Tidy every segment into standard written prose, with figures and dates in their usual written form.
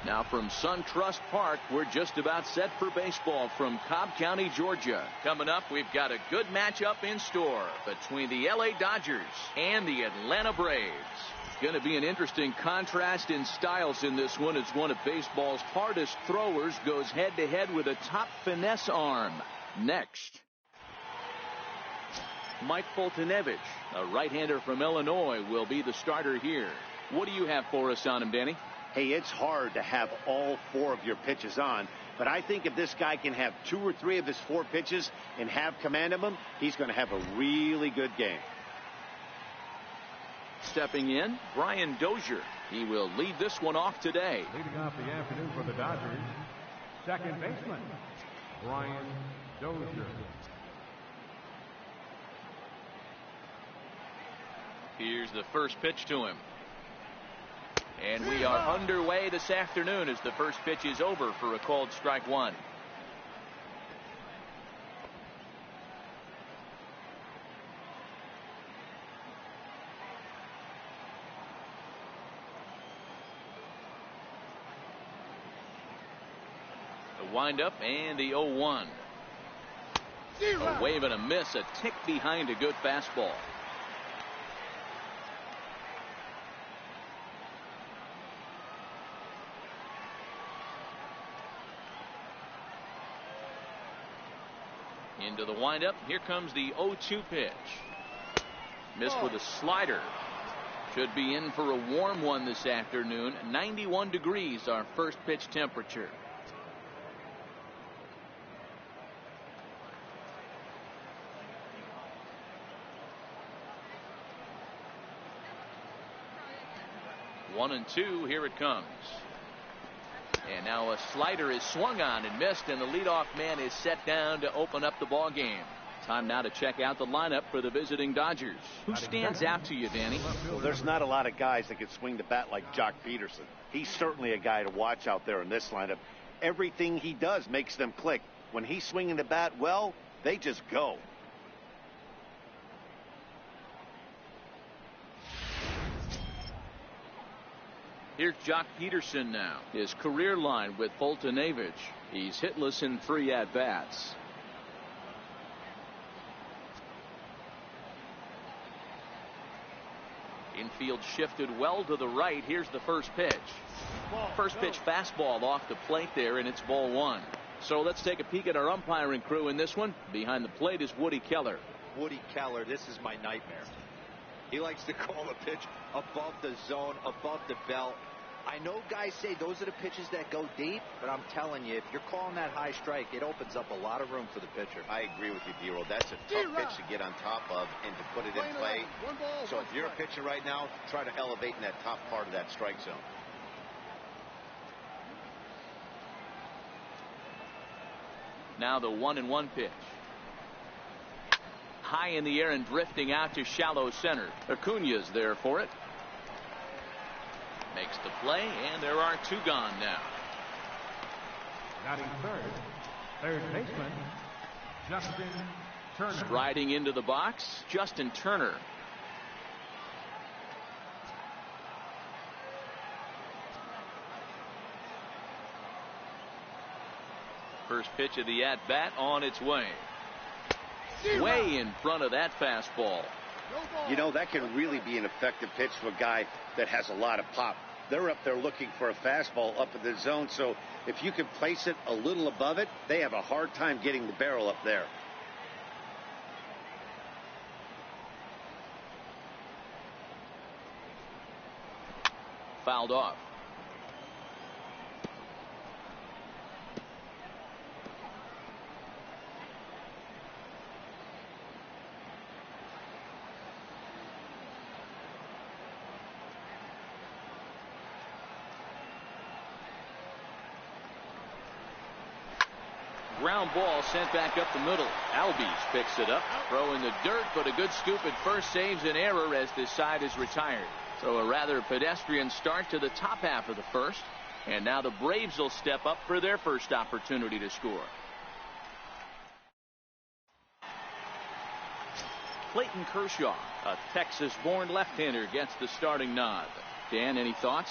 Now from SunTrust Park, we're just about set for baseball from Cobb County, Georgia. Coming up, we've got a good matchup in store between the LA Dodgers and the Atlanta Braves. Going to be an interesting contrast in styles in this one as one of baseball's hardest throwers goes head-to-head with a top finesse arm. Next, Mike Foltynewicz, a right-hander from Illinois, will be the starter here. What do you have for us on him, Danny? Hey, it's hard to have all 4 of your pitches on, but I think if this guy can have 2 or 3 of his 4 pitches and have command of them, he's going to have a really good game. Stepping in, Brian Dozier. He will lead this one off today. Leading off the afternoon for the Dodgers, second baseman, Brian Dozier. Here's the first pitch to him. And we are underway this afternoon as the first pitch is over for a called strike one. The windup and the 0-1. A wave and a miss, a tick behind a good fastball. Into the windup. Here comes the 0-2 pitch. Missed with a slider. Should be in for a warm one this afternoon. 91 degrees our first pitch temperature. One and two. Here it comes. And now a slider is swung on and missed, and the leadoff man is set down to open up the ball game. Time now to check out the lineup for the visiting Dodgers. Who stands out to you, Danny? Well, there's not a lot of guys that can swing the bat like Jock Peterson. He's certainly a guy to watch out there in this lineup. Everything he does makes them click. When he's swinging the bat well, they just go. Here's Jock Peterson now. His career line with Foltynewicz. He's hitless in 3 at-bats. Infield shifted well to the right. Here's the first pitch. First pitch fastball off the plate there, and it's ball 1. So let's take a peek at our umpiring crew in this one. Behind the plate is Woody Keller. Woody Keller, this is my nightmare. He likes to call a pitch above the zone, above the belt. I know guys say those are the pitches that go deep, but I'm telling you, if you're calling that high strike, it opens up a lot of room for the pitcher. I agree with you, D-Roll. That's a tough pitch to get on top of and to put it in play. So if you're a pitcher right now, try to elevate in that top part of that strike zone. Now the 1-1 pitch. High in the air and drifting out to shallow center. Acuña's there for it. Makes the play, and there are 2 gone now. Batting third baseman, Justin Turner. Striding into the box, Justin Turner. First pitch of the at-bat on its way. Way in front of that fastball. You know, that can really be an effective pitch to a guy that has a lot of pop. They're up there looking for a fastball up in the zone, so if you can place it a little above it, they have a hard time getting the barrel up there. Fouled off. Ground ball sent back up the middle. Albies picks it up. Throw in the dirt, but a good scoop at first saves an error as this side is retired. So a rather pedestrian start to the top half of the first. And now the Braves will step up for their first opportunity to score. Clayton Kershaw, a Texas-born left-hander, gets the starting nod. Dan, any thoughts?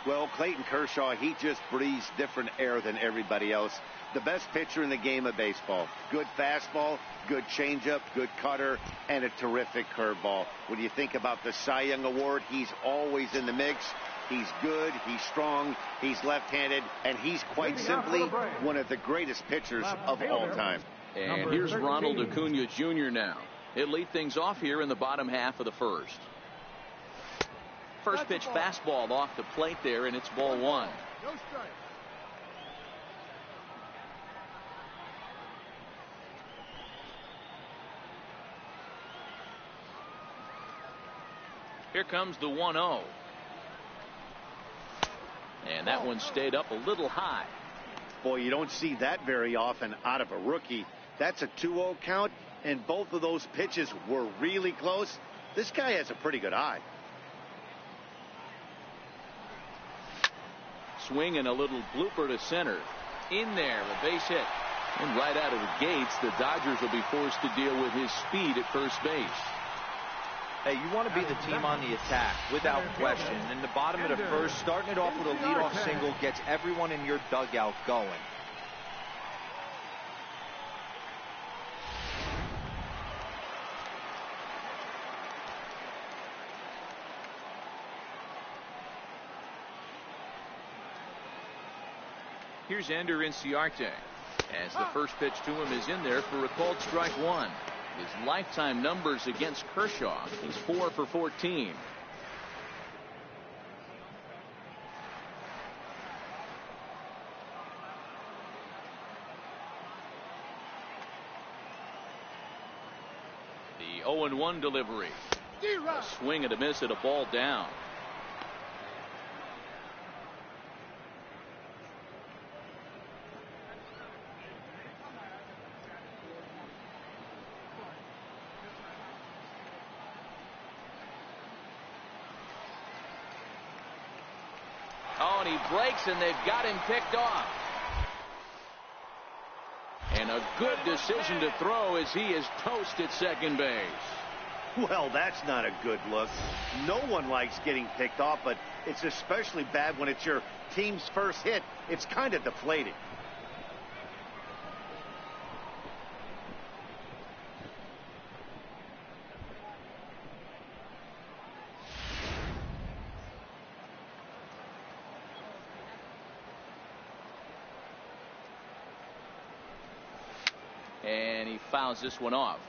Well, Clayton Kershaw, he just breathes different air than everybody else. The best pitcher in the game of baseball. Good fastball, good changeup, good cutter, and a terrific curveball. When you think about the Cy Young Award, he's always in the mix. He's good, he's strong, he's left-handed, and he's quite simply one of the greatest pitchers of all time. And here's Ronald Acuna Jr. now. He'll lead things off here in the bottom half of the first. First pitch fastball off the plate there, and it's ball one. No strike. Here comes the 1-0. And that one stayed up a little high. Boy, you don't see that very often out of a rookie. That's a 2-0 count, and both of those pitches were really close. This guy has a pretty good eye. Swing and a little blooper to center. In there, a base hit. And right out of the gates, the Dodgers will be forced to deal with his speed at first base. Hey, you want to be the team on the attack, without question. In the bottom of the first, starting it off with a leadoff single gets everyone in your dugout going. Here's Ender Inciarte, as the first pitch to him is in there for a called strike one. His lifetime numbers against Kershaw, he's 4 for 14. The 0-1 delivery. A swing and a miss at a ball down. Oh, and he breaks, and they've got him picked off. And a good decision to throw as he is toast at second base. Well, that's not a good look. No one likes getting picked off, but it's especially bad when it's your team's first hit. It's kind of deflating. And he fouls this one off.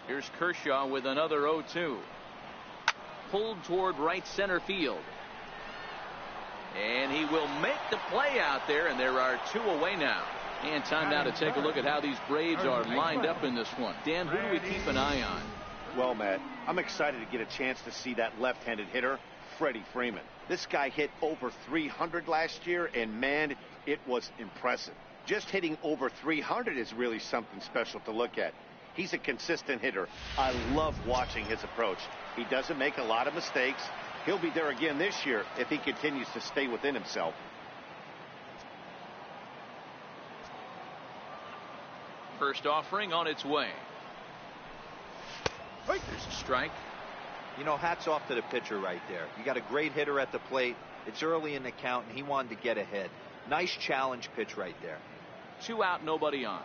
Here's Kershaw with another 0-2. Pulled toward right center field. And he will make the play out there, and there are two away now. And time now to take a look at how these Braves are lined up in this one. Dan, who do we keep an eye on? Well, Matt, I'm excited to get a chance to see that left-handed hitter, Freddie Freeman. This guy hit over 300 last year, and man, it was impressive. Just hitting over 300 is really something special to look at. He's a consistent hitter. I love watching his approach. He doesn't make a lot of mistakes. He'll be there again this year if he continues to stay within himself. First offering on its way. There's a strike. You know, hats off to the pitcher right there. You got a great hitter at the plate. It's early in the count, and he wanted to get ahead. Nice challenge pitch right there. 2 out, nobody on.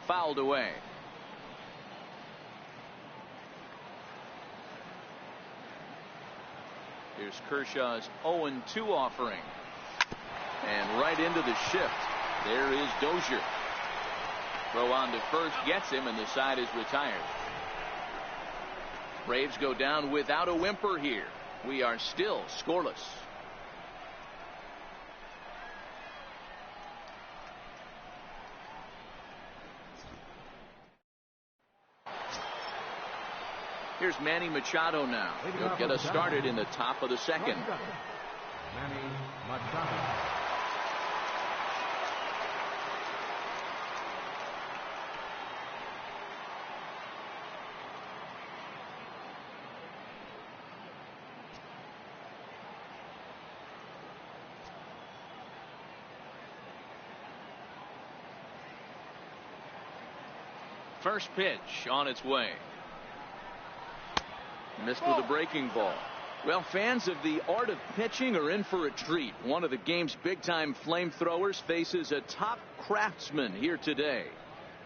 Fouled away. Here's Kershaw's 0-2 offering. And right into the shift. There is Dozier. Throw on to first gets him, and the side is retired. Braves go down without a whimper here. We are still scoreless. Here's Manny Machado now. He'll get us started in the top of the second. Manny Machado. First pitch on its way. Missed with a breaking ball. Well, fans of the art of pitching are in for a treat. One of the game's big-time flamethrowers faces a top craftsman here today.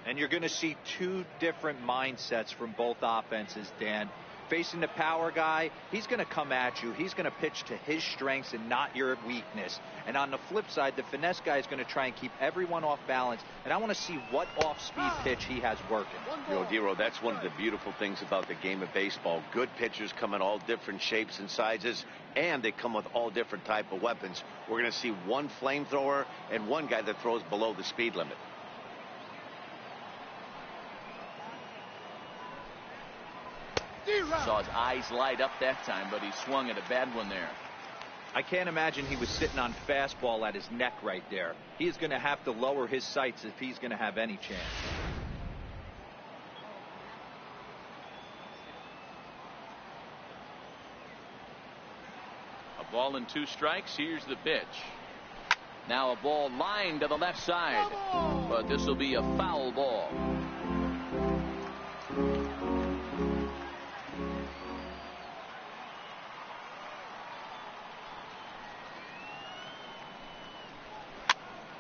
And you're going to see two different mindsets from both offenses, Dan. Facing the power guy, he's going to come at you. He's going to pitch to his strengths and not your weakness. And on the flip side, the finesse guy is going to try and keep everyone off balance. And I want to see what off-speed pitch he has working. You know, Dero, that's one of the beautiful things about the game of baseball. Good pitchers come in all different shapes and sizes, and they come with all different type of weapons. We're going to see one flamethrower and one guy that throws below the speed limit. Saw his eyes light up that time, but he swung at a bad one there. I can't imagine he was sitting on fastball at his neck right there. He is going to have to lower his sights if he's going to have any chance. A ball and 2 strikes. Here's the pitch. Now a ball lined to the left side, but this will be a foul ball.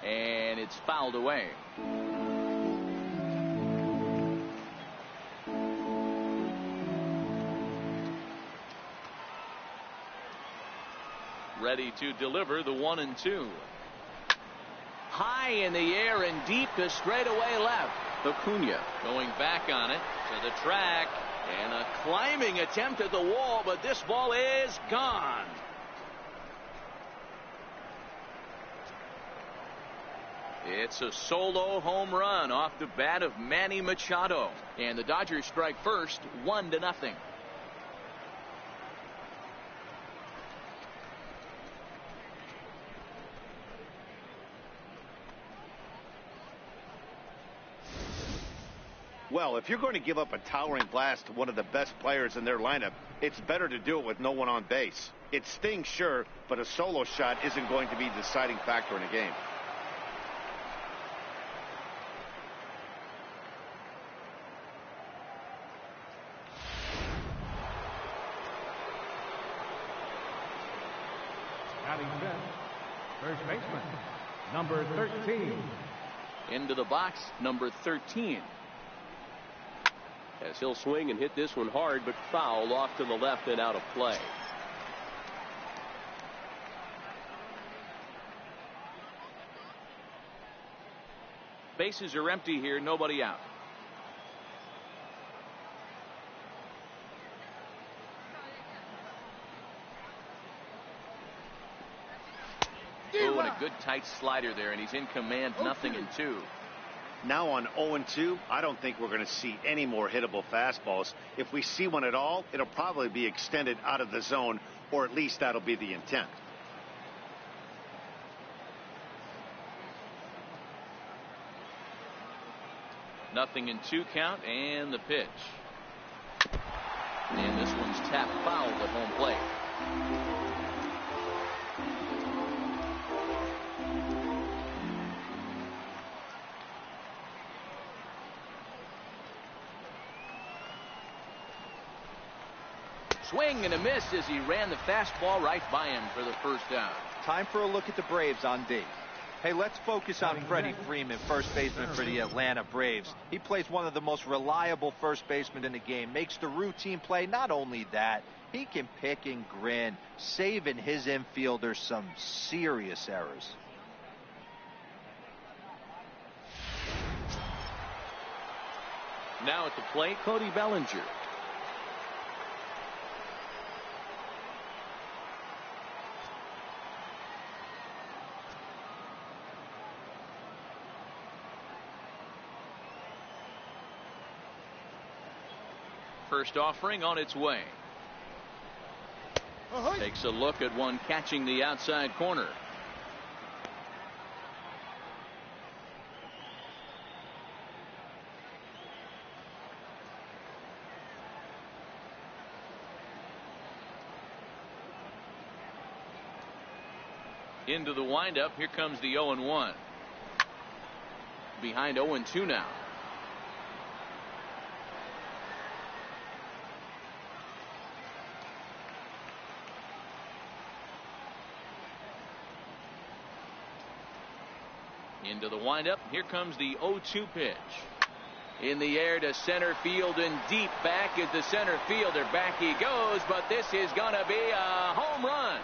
And it's fouled away. Ready to deliver the 1-2. High in the air and deep to straightaway left. Acuna going back on it to the track, and a climbing attempt at the wall, but this ball is gone. It's a solo home run off the bat of Manny Machado, and the Dodgers strike first, 1-0. Well, if you're going to give up a towering blast to one of the best players in their lineup, it's better to do it with no one on base. It stings, sure, but a solo shot isn't going to be the deciding factor in a game. Batting fifth, first baseman, number 13. Into the box, number 13. As he'll swing and hit this one hard, but foul off to the left and out of play. Bases are empty here, nobody out. Oh, and a good tight slider there, and he's in command, 0-2. Now on 0-2, I don't think we're going to see any more hittable fastballs. If we see one at all, it'll probably be extended out of the zone, or at least that'll be the intent. Nothing in 2 count, and the pitch. And this one's tapped foul at home plate. Swing and a miss as he ran the fastball right by him for the first down. Time for a look at the Braves on D. Hey, let's focus on Freddie Freeman, first baseman for the Atlanta Braves. He plays one of the most reliable first basemen in the game, makes the routine play. Not only that, he can pick and grin, saving his infielders some serious errors. Now at the plate, Cody Bellinger. First offering on its way. Takes a look at one catching the outside corner. Into the windup. Here comes the 0-1. Behind 0-2 now. Into the windup. Here comes the 0-2 pitch. In the air to center field and deep back at the center fielder. Back he goes, but this is going to be a home run.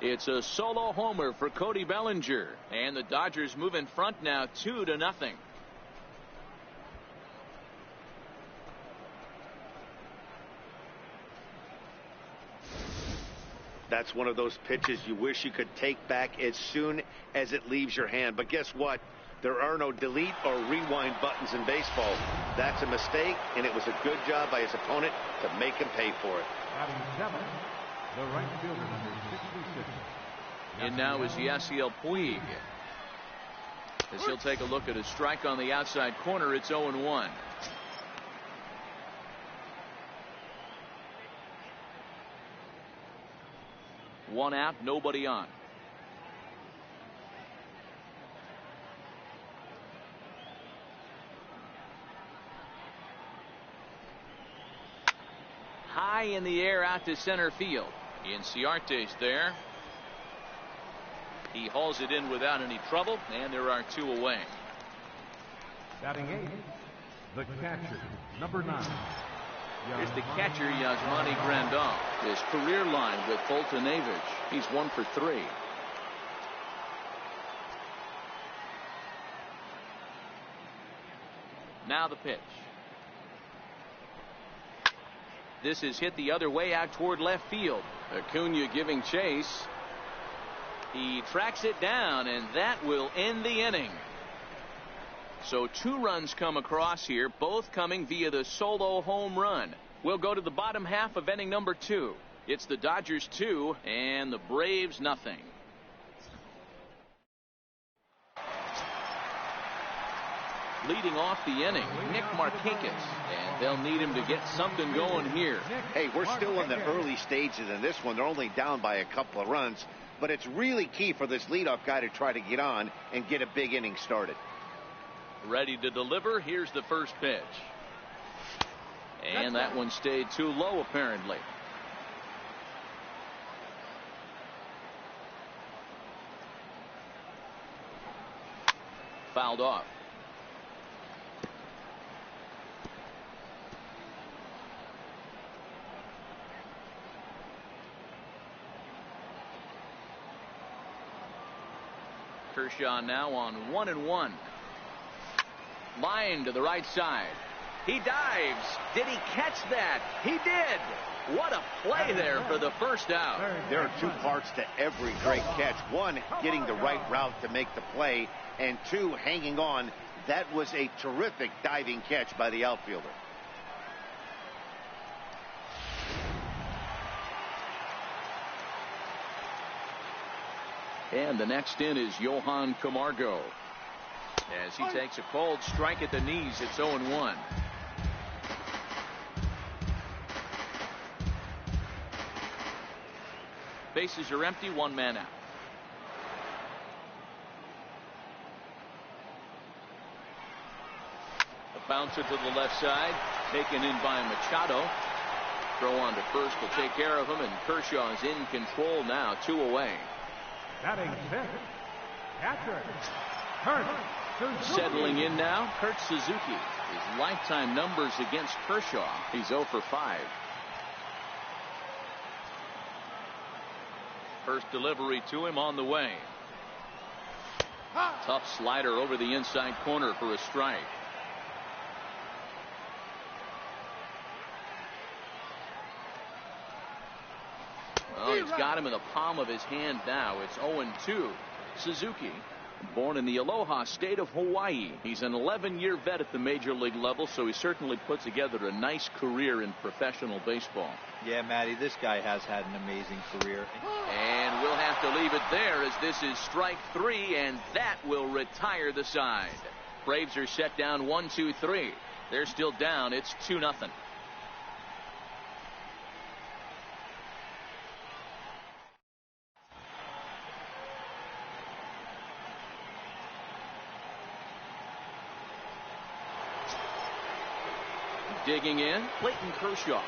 It's a solo homer for Cody Bellinger, and the Dodgers move in front now 2-0. That's one of those pitches you wish you could take back as soon as it leaves your hand. But guess what? There are no delete or rewind buttons in baseball. That's a mistake, and it was a good job by his opponent to make him pay for it. Batting seventh, the right fielder, number 66. And now is Yasiel Puig. As he'll take a look at a strike on the outside corner, it's 0-1. One out, nobody on. High in the air out to center field. Inciarte's there. He hauls it in without any trouble, and there are 2 away. Batting eighth, the catcher, number 9. Here's the catcher, Yasmani Grandal. His career line with Foltynewicz. He's 1 for 3. Now the pitch. This is hit the other way out toward left field. Acuna giving chase. He tracks it down, and that will end the inning. So 2 runs come across here, both coming via the solo home run. We'll go to the bottom half of inning number 2. It's the Dodgers 2 and the Braves nothing. Leading off the inning, Nick Markakis, and they'll need him to get something going here. Hey, we're still in the early stages in this one. They're only down by a couple of runs, but it's really key for this leadoff guy to try to get on and get a big inning started. Ready to deliver. Here's the first pitch. And that one stayed too low, apparently. Fouled off. Kershaw now on 1-1. Line to the right side. He dives. Did he catch that? He did. What a play there for the first out. There are 2 parts to every great catch. 1, getting the right route to make the play, and 2, hanging on. That was a terrific diving catch by the outfielder. And the next in is Johan Camargo. As he takes a cold strike at the knees, it's 0-1. Bases are empty, 1 man out. A bouncer to the left side, taken in by Machado. Throw on to first will take care of him, and Kershaw is in control now, 2 away. Batting fifth, catcher, Kurt Suzuki. Settling in now, Kurt Suzuki. His lifetime numbers against Kershaw, he's 0 for 5. First delivery to him on the way. Tough slider over the inside corner for a strike. Well, he's got him in the palm of his hand now. It's 0-2. Suzuki, born in the Aloha state of Hawaii. He's an 11-year vet at the major league level, so he certainly put together a nice career in professional baseball. Yeah, Matty, this guy has had an amazing career. And we'll have to leave it there as this is strike 3, and that will retire the side. Braves are set down 1-2-3. They're still down. It's 2-0. Digging in, Clayton Kershaw.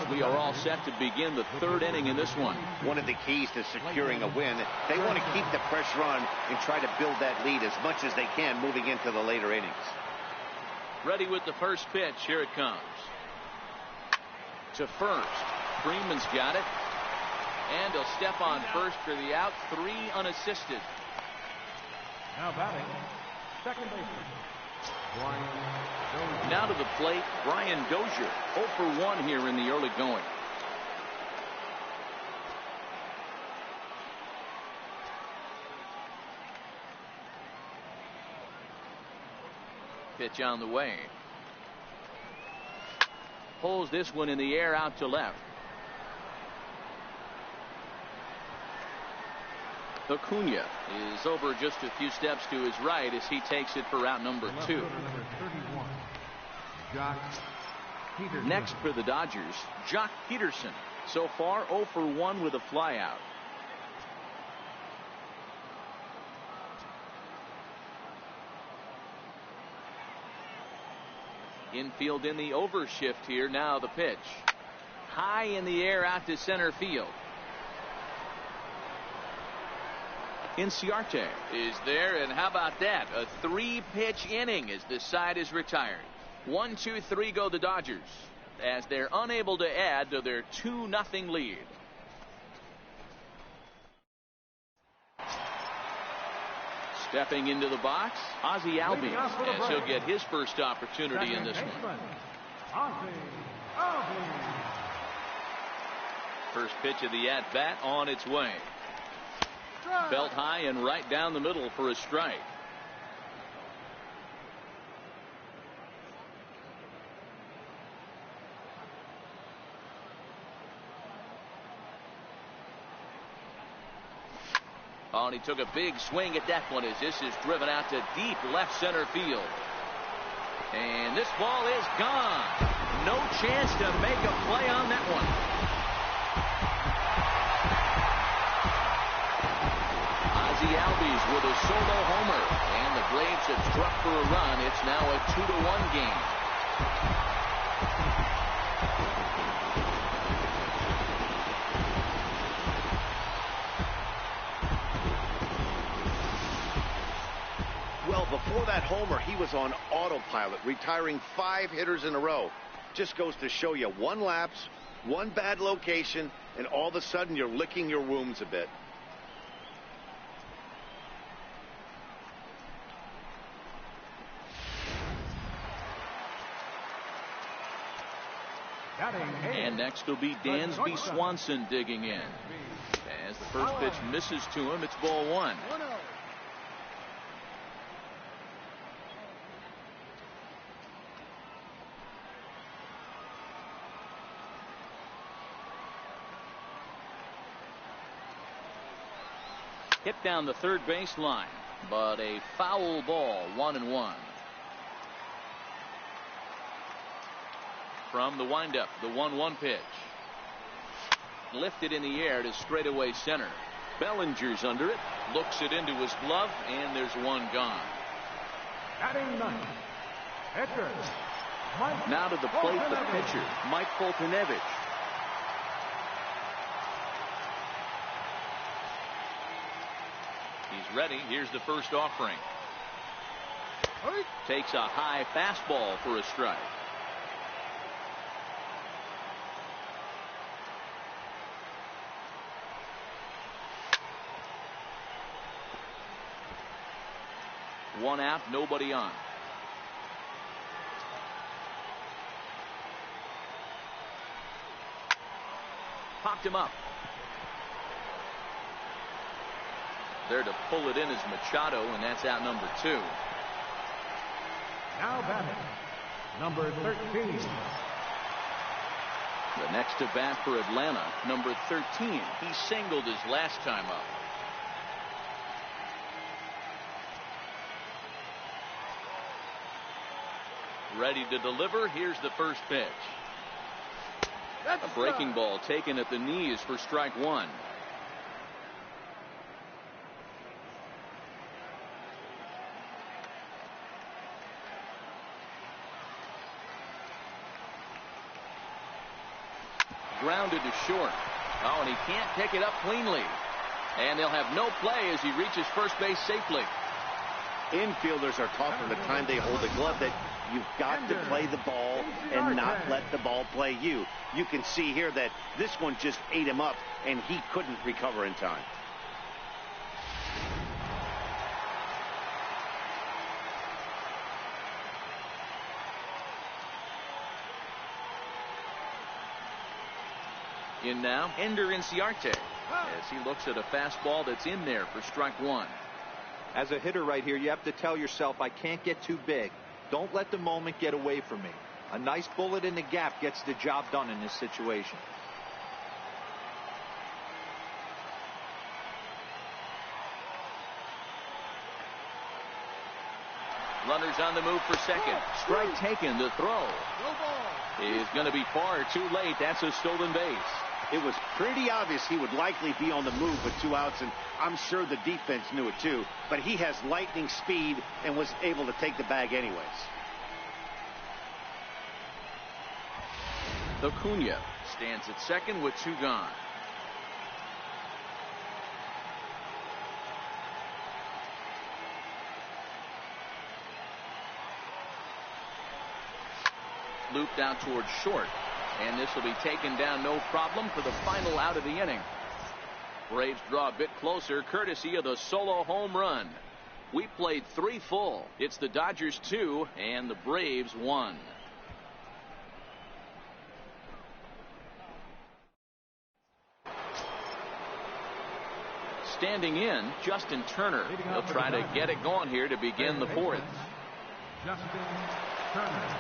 And we are all set to begin the third inning in this one. One of the keys to securing a win, they want to keep the pressure on and try to build that lead as much as they can moving into the later innings. Ready with the first pitch. Here it comes. To first. Freeman's got it. And he'll step on first for the out. 3 unassisted. Now batting, second baseman, Brian Dozier. Now to the plate, Brian Dozier. 0 for 1 here in the early going. Pitch on the way. Pulls this one in the air out to left. Acuna is over just a few steps to his right as he takes it for out number 2. Number 31, Jock Peterson. Next for the Dodgers, Jock Peterson. So far 0 for 1 with a flyout. Infield in the overshift here. Now the pitch. High in the air out to center field. Inciarte is there, and how about that? A 3-pitch inning as this side is retired. 1, 2, 3 go the Dodgers as they're unable to add to their 2-0 lead. Stepping into the box, Ozzie Albies, as he'll get his first opportunity in this one. First pitch of the at-bat on its way. Belt high and right down the middle for a strike. Oh, and he took a big swing at that one as this is driven out to deep left center field. And this ball is gone. No chance to make a play on that one. Ozzie Albies with a solo homer, and the Braves have struck for a run. It's now a 2-1 game. Well, before that homer, he was on autopilot, retiring 5 hitters in a row. Just goes to show you, 1 lapse, 1 bad location, and all of a sudden you're licking your wounds a bit. And next will be Dansby Swanson digging in. As the first pitch misses to him, it's ball 1. Hit down the third base line, but a foul ball, 1-1. From the windup, the 1-1 pitch. Lifted in the air to straightaway center. Bellinger's under it, looks it into his glove, and there's one gone. Now to the plate, the pitcher, Mike Foltynewicz. He's ready. Here's the first offering. Takes a high fastball for a strike. One out, nobody on. Popped him up. There to pull it in is Machado, and that's out number 2. Now batting, number 13. The next to bat for Atlanta, number 13. He singled his last time up. Ready to deliver. Here's the first pitch. A breaking ball taken at the knees for strike 1. grounded to short. Oh, and he can't pick it up cleanly. And they'll have no play as he reaches first base safely. Infielders are taught from the time they hold the glove that you've got to play the ball and not let the ball play you. You can see here that this one just ate him up, and he couldn't recover in time. In now, Ender Inciarte, as he looks at a fastball that's in there for strike one. As a hitter right here, you have to tell yourself, I can't get too big. Don't let the moment get away from me. A nice bullet in the gap gets the job done in this situation. Runners on the move for second. Strike taken. The throw is going to be far too late. That's a stolen base. It was pretty obvious he would likely be on the move with 2 outs, and I'm sure the defense knew it too. But he has lightning speed and was able to take the bag anyways. Acuna stands at second with 2 gone. Looped out towards short. And this will be taken down no problem for the final out of the inning. Braves draw a bit closer courtesy of the solo home run. We played 3 full. It's the Dodgers 2 and the Braves 1. Standing in, Justin Turner. He'll try to get it going here to begin the 4th. Justin Turner.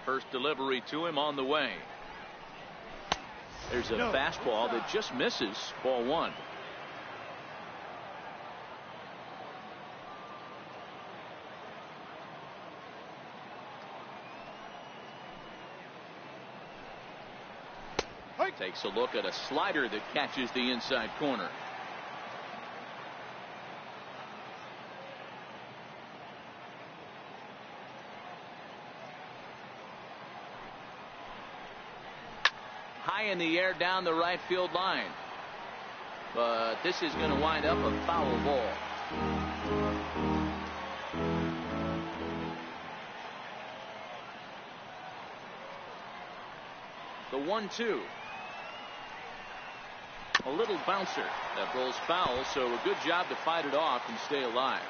First delivery to him on the way. There's a fastball that just misses. Ball 1. Takes a look at a slider that catches the inside corner. High in the air down the right field line. But this is going to wind up a foul ball. The 1-2. A little bouncer that rolls foul, so a good job to fight it off and stay alive.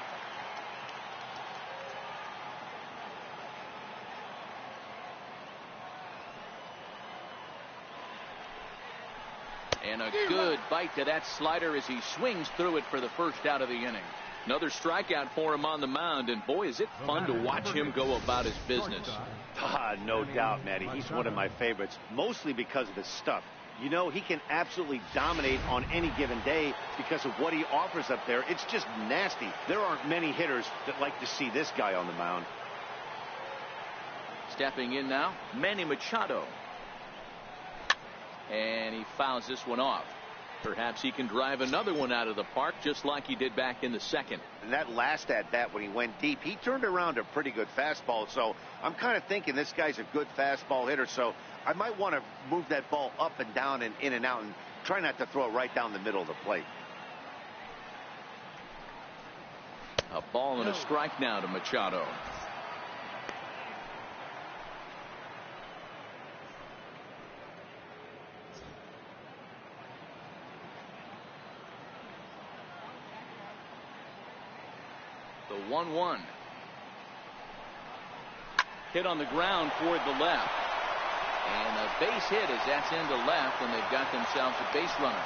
And a good bite to that slider as he swings through it for the first out of the inning. Another strikeout for him on the mound, and boy, is it fun to watch him go about his business. No doubt, Matty. He's one of my favorites, mostly because of his stuff. You know, he can absolutely dominate on any given day because of what he offers up there. It's just nasty. There aren't many hitters that like to see this guy on the mound. Stepping in now, Manny Machado. And he fouls this one off. Perhaps he can drive another one out of the park just like he did back in the second. And that last at bat when he went deep, he turned around a pretty good fastball. So I'm kind of thinking this guy's a good fastball hitter. So I might want to move that ball up and down and in and out and try not to throw it right down the middle of the plate. A ball and a strike now to Machado. The 1-1. Hit on the ground toward the left. And a base hit as that's into left, and they've got themselves a base runner.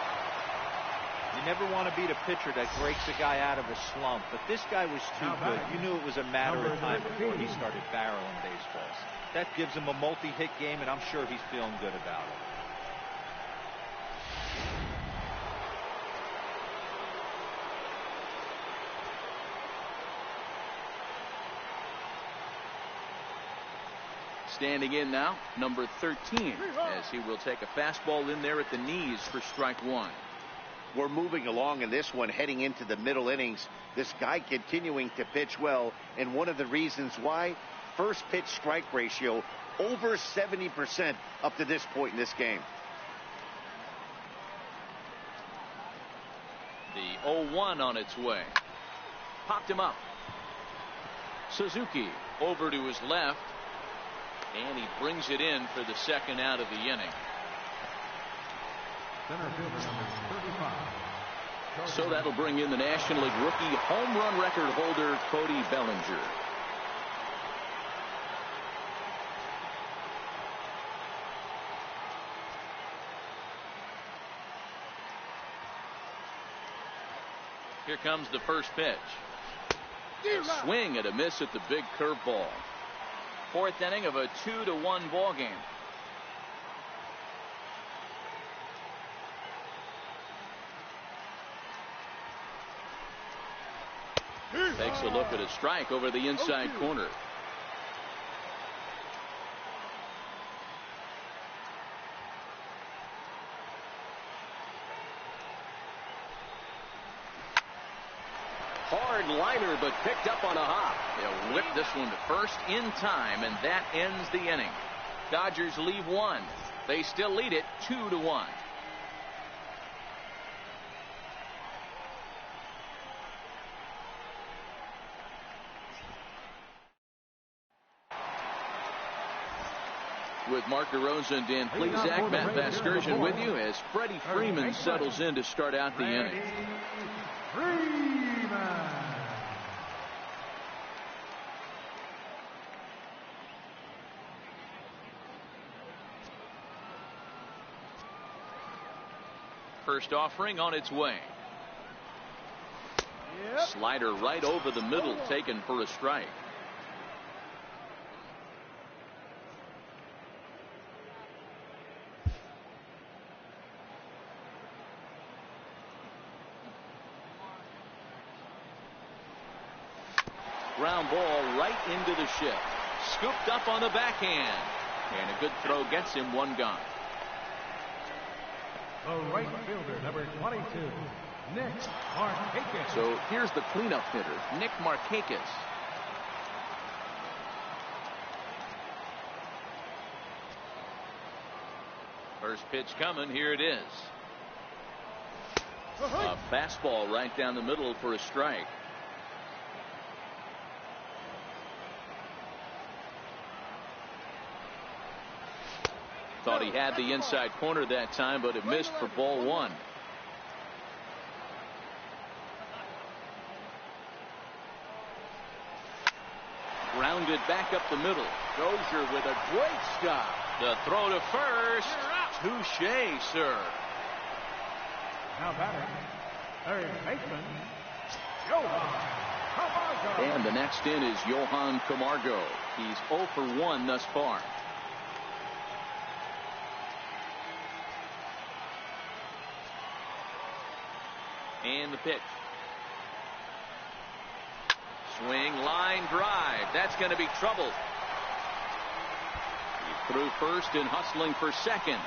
You never want to beat a pitcher that breaks a guy out of a slump, but this guy was too good. You knew it was a matter of time before he started barreling baseballs. That gives him a multi-hit game, and I'm sure he's feeling good about it. Standing in now, number 13, as he will take a fastball in there at the knees for strike 1. We're moving along in this one, heading into the middle innings. This guy continuing to pitch well, and one of the reasons why, first pitch strike ratio over 70% up to this point in this game. The 0-1 on its way. Popped him up. Suzuki over to his left, and he brings it in for the second out of the inning. Center fielder number 35. So that'll bring in the National League rookie home run record holder Cody Bellinger. Here comes the first pitch. A swing and a miss at the big curveball. Fourth inning of a 2-1 ball game. Takes a look at a strike over the inside corner. Hard liner, but picked up on a hop. They'll whip this one to first in time, and that ends the inning. Dodgers leave one. They still lead it 2-1. With Mark DeRosa and Dan Plesac, Matt Vasgersian with you as Freddie Freeman settles in to start out the inning. First offering on its way. Slider right over the middle, taken for a strike. Ground ball right into the shift. Scooped up on the backhand. And a good throw gets him one gone. The right fielder, number 22, Nick Markakis. So here's the cleanup hitter, Nick Markakis. First pitch coming. Here it is. A fastball right down the middle for a strike. Thought he had the inside corner that time, but it missed for ball one. Grounded back up the middle. Dozier with a great stop. The throw to first. Touche, sir. Now batting, third baseman, Johan Camargo. And the next in is Johan Camargo. He's 0 for 1 thus far. And the pitch. Swing, line drive. That's going to be trouble. He threw first and hustling for second.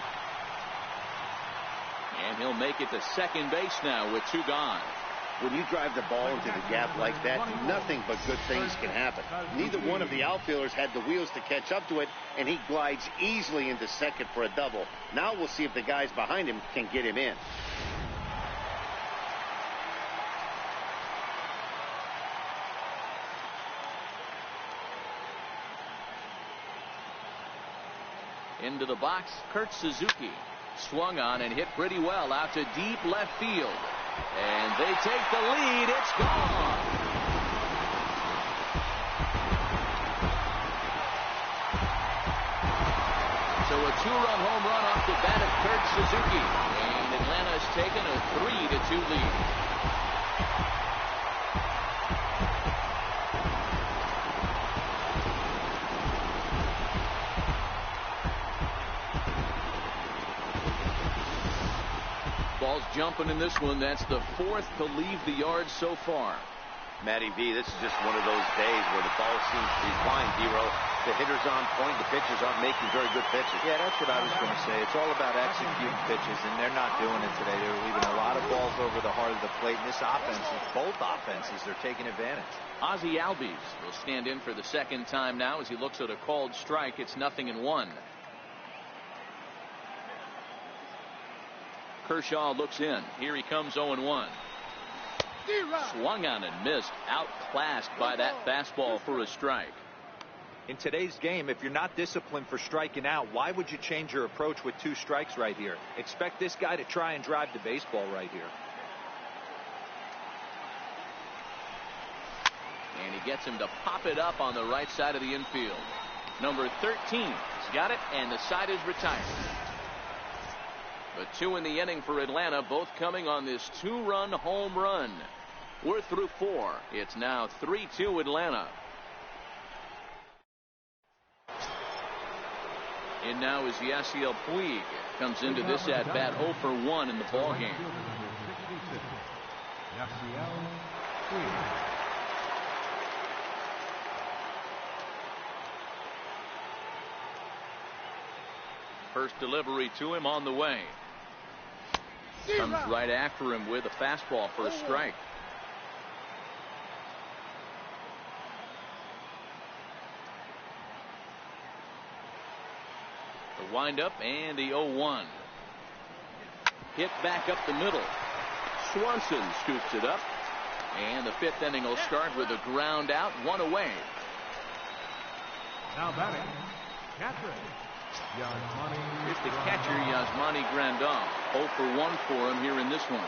And he'll make it to second base now with 2 gone. When you drive the ball into the gap like that, nothing but good things can happen. Neither one of the outfielders had the wheels to catch up to it, and he glides easily into second for a double. Now we'll see if the guys behind him can get him in. Into the box, Kurt Suzuki. Swung on and hit pretty well out to deep left field. And they take the lead. It's gone. So a 2-run home run off the bat of Kurt Suzuki. And Atlanta has taken a 3-2 lead. Ball's jumping in this one. That's the 4th to leave the yard so far. Matty V, this is just one of those days where the ball seems to be flying, D-Row. The hitter's on point, the pitchers aren't making very good pitches. Yeah, that's what I was going to say. It's all about executing pitches, and they're not doing it today. They're leaving a lot of balls over the heart of the plate, and this offense, both offenses, they're taking advantage. Ozzie Albies will stand in for the second time now as he looks at a called strike. It's 0-1. Kershaw looks in. Here he comes 0-1. Swung on and missed. Outclassed by that fastball for a strike. In today's game, if you're not disciplined for striking out, why would you change your approach with 2 strikes right here? Expect this guy to try and drive the baseball right here. And he gets him to pop it up on the right side of the infield. Number 13. He's got it, and the side is retired. The 2 in the inning for Atlanta, both coming on this 2-run home run. We're through 4. It's now 3-2 Atlanta. And now is Yasiel Puig. Comes into this at bat 0 for 1 in the ball game. First delivery to him on the way. Comes right after him with a fastball for a strike. The windup and the 0-1. Hit back up the middle. Swanson scoops it up. And the 5th inning will start with a ground out, 1 away. Now batting, catcher. Here's the catcher, Yasmani Grandal. 0 for 1 for him here in this one.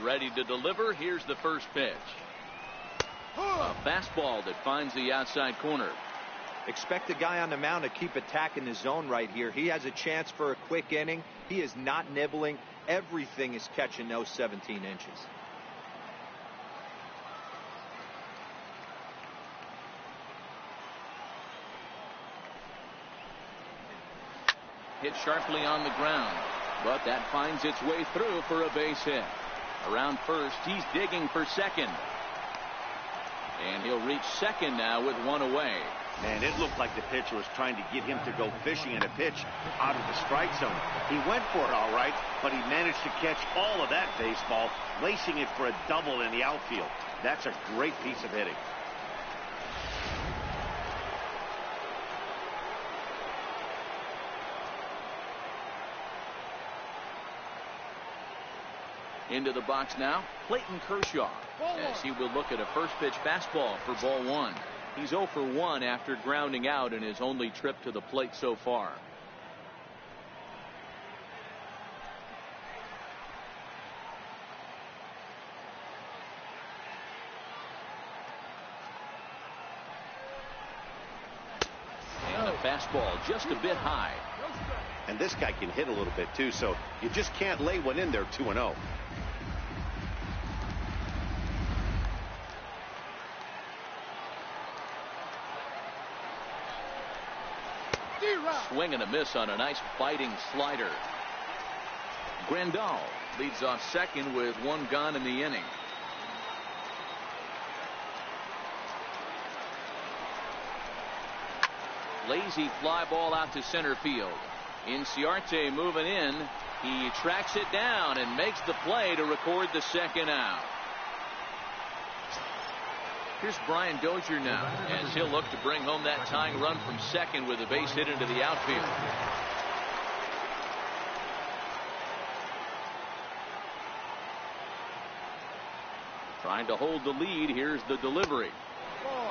Ready to deliver. Here's the first pitch. A fastball that finds the outside corner. Expect the guy on the mound to keep attacking the zone right here. He has a chance for a quick inning. He is not nibbling. Everything is catching those 17 inches. Hit sharply on the ground, but that finds its way through for a base hit. Around first, he's digging for second. And he'll reach second now with 1 away. Man, it looked like the pitcher was trying to get him to go fishing at a pitch out of the strike zone. He went for it all right, but he managed to catch all of that baseball, lacing it for a double in the outfield. That's a great piece of hitting. Into the box now, Clayton Kershaw, as he will look at a first pitch fastball for ball 1. He's 0 for 1 after grounding out in his only trip to the plate so far. And a fastball just a bit high. And this guy can hit a little bit too, so you just can't lay one in there 2-0. Swing and a miss on a nice biting slider. Grandal leads off second with 1 gone in the inning. Lazy fly ball out to center field. Inciarte moving in. He tracks it down and makes the play to record the second out. Here's Brian Dozier now as he'll look to bring home that tying run from second with a base hit into the outfield. Trying to hold the lead. Here's the delivery.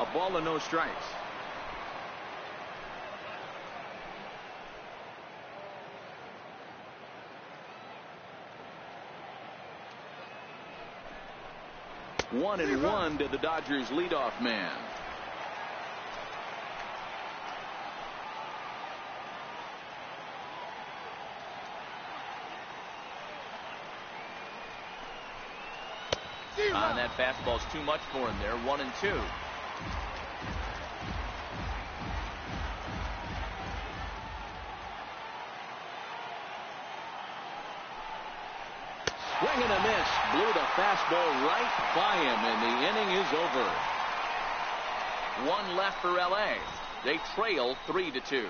A ball and no strikes. One and 1 to the Dodgers leadoff man. And that fastball's too much for him there. 1 and 2. Swing and a miss. Blew the fastball right by him, and the inning is over. One left for L.A. They trail 3-2.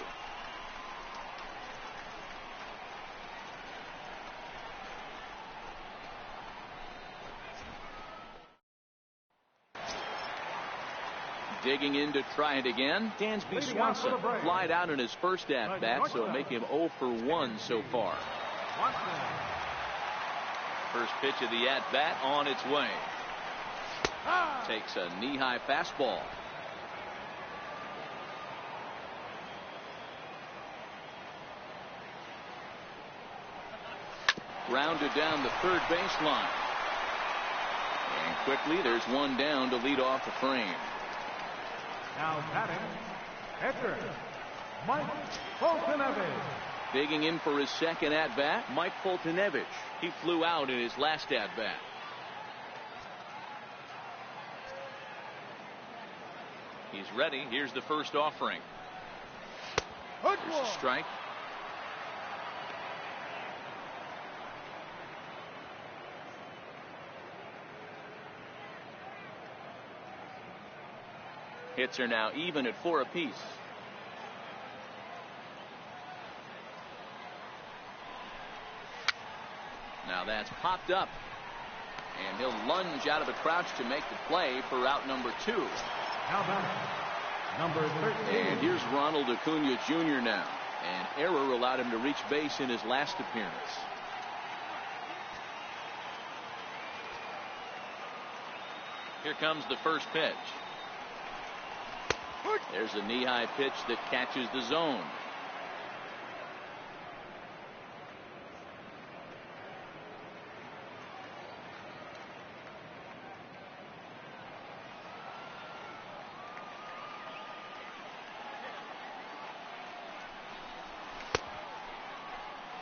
Digging in to try it again, Dansby Swanson flied out in his first at-bat, so it'll make him 0 for 1 so far. First pitch of the at-bat on its way. Takes a knee-high fastball. Rounded down the third baseline. And quickly there's one down to lead off the frame. Now batting, pitcher, Mike Foltynewicz. Digging in for his second at-bat, Mike Foltynewicz. He flew out in his last at-bat. He's ready. Here's the first offering. There's a strike. Hits are now even at 4 apiece. Now that's popped up. And he'll lunge out of the crouch to make the play for out number 2. How about number 13? And here's Ronald Acuna Jr. now. An error allowed him to reach base in his last appearance. Here comes the first pitch. There's a knee-high pitch that catches the zone.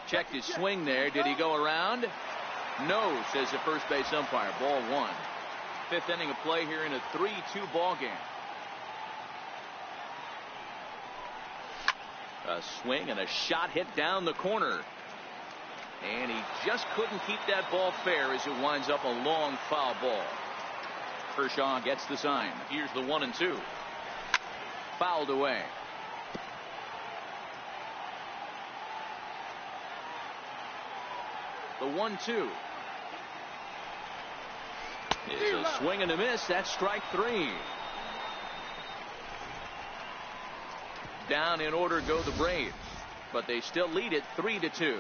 Checked his swing there. Did he go around? No, says the first base umpire. Ball 1. Fifth inning of play here in a 3-2 ball game. A swing and a shot hit down the corner. And he just couldn't keep that ball fair as it winds up a long foul ball. Kershaw gets the sign. Here's the 1-2. Fouled away. The 1-2. It's a swing and a miss. That's strike 3. Down in order go the Braves, but they still lead it 3-2.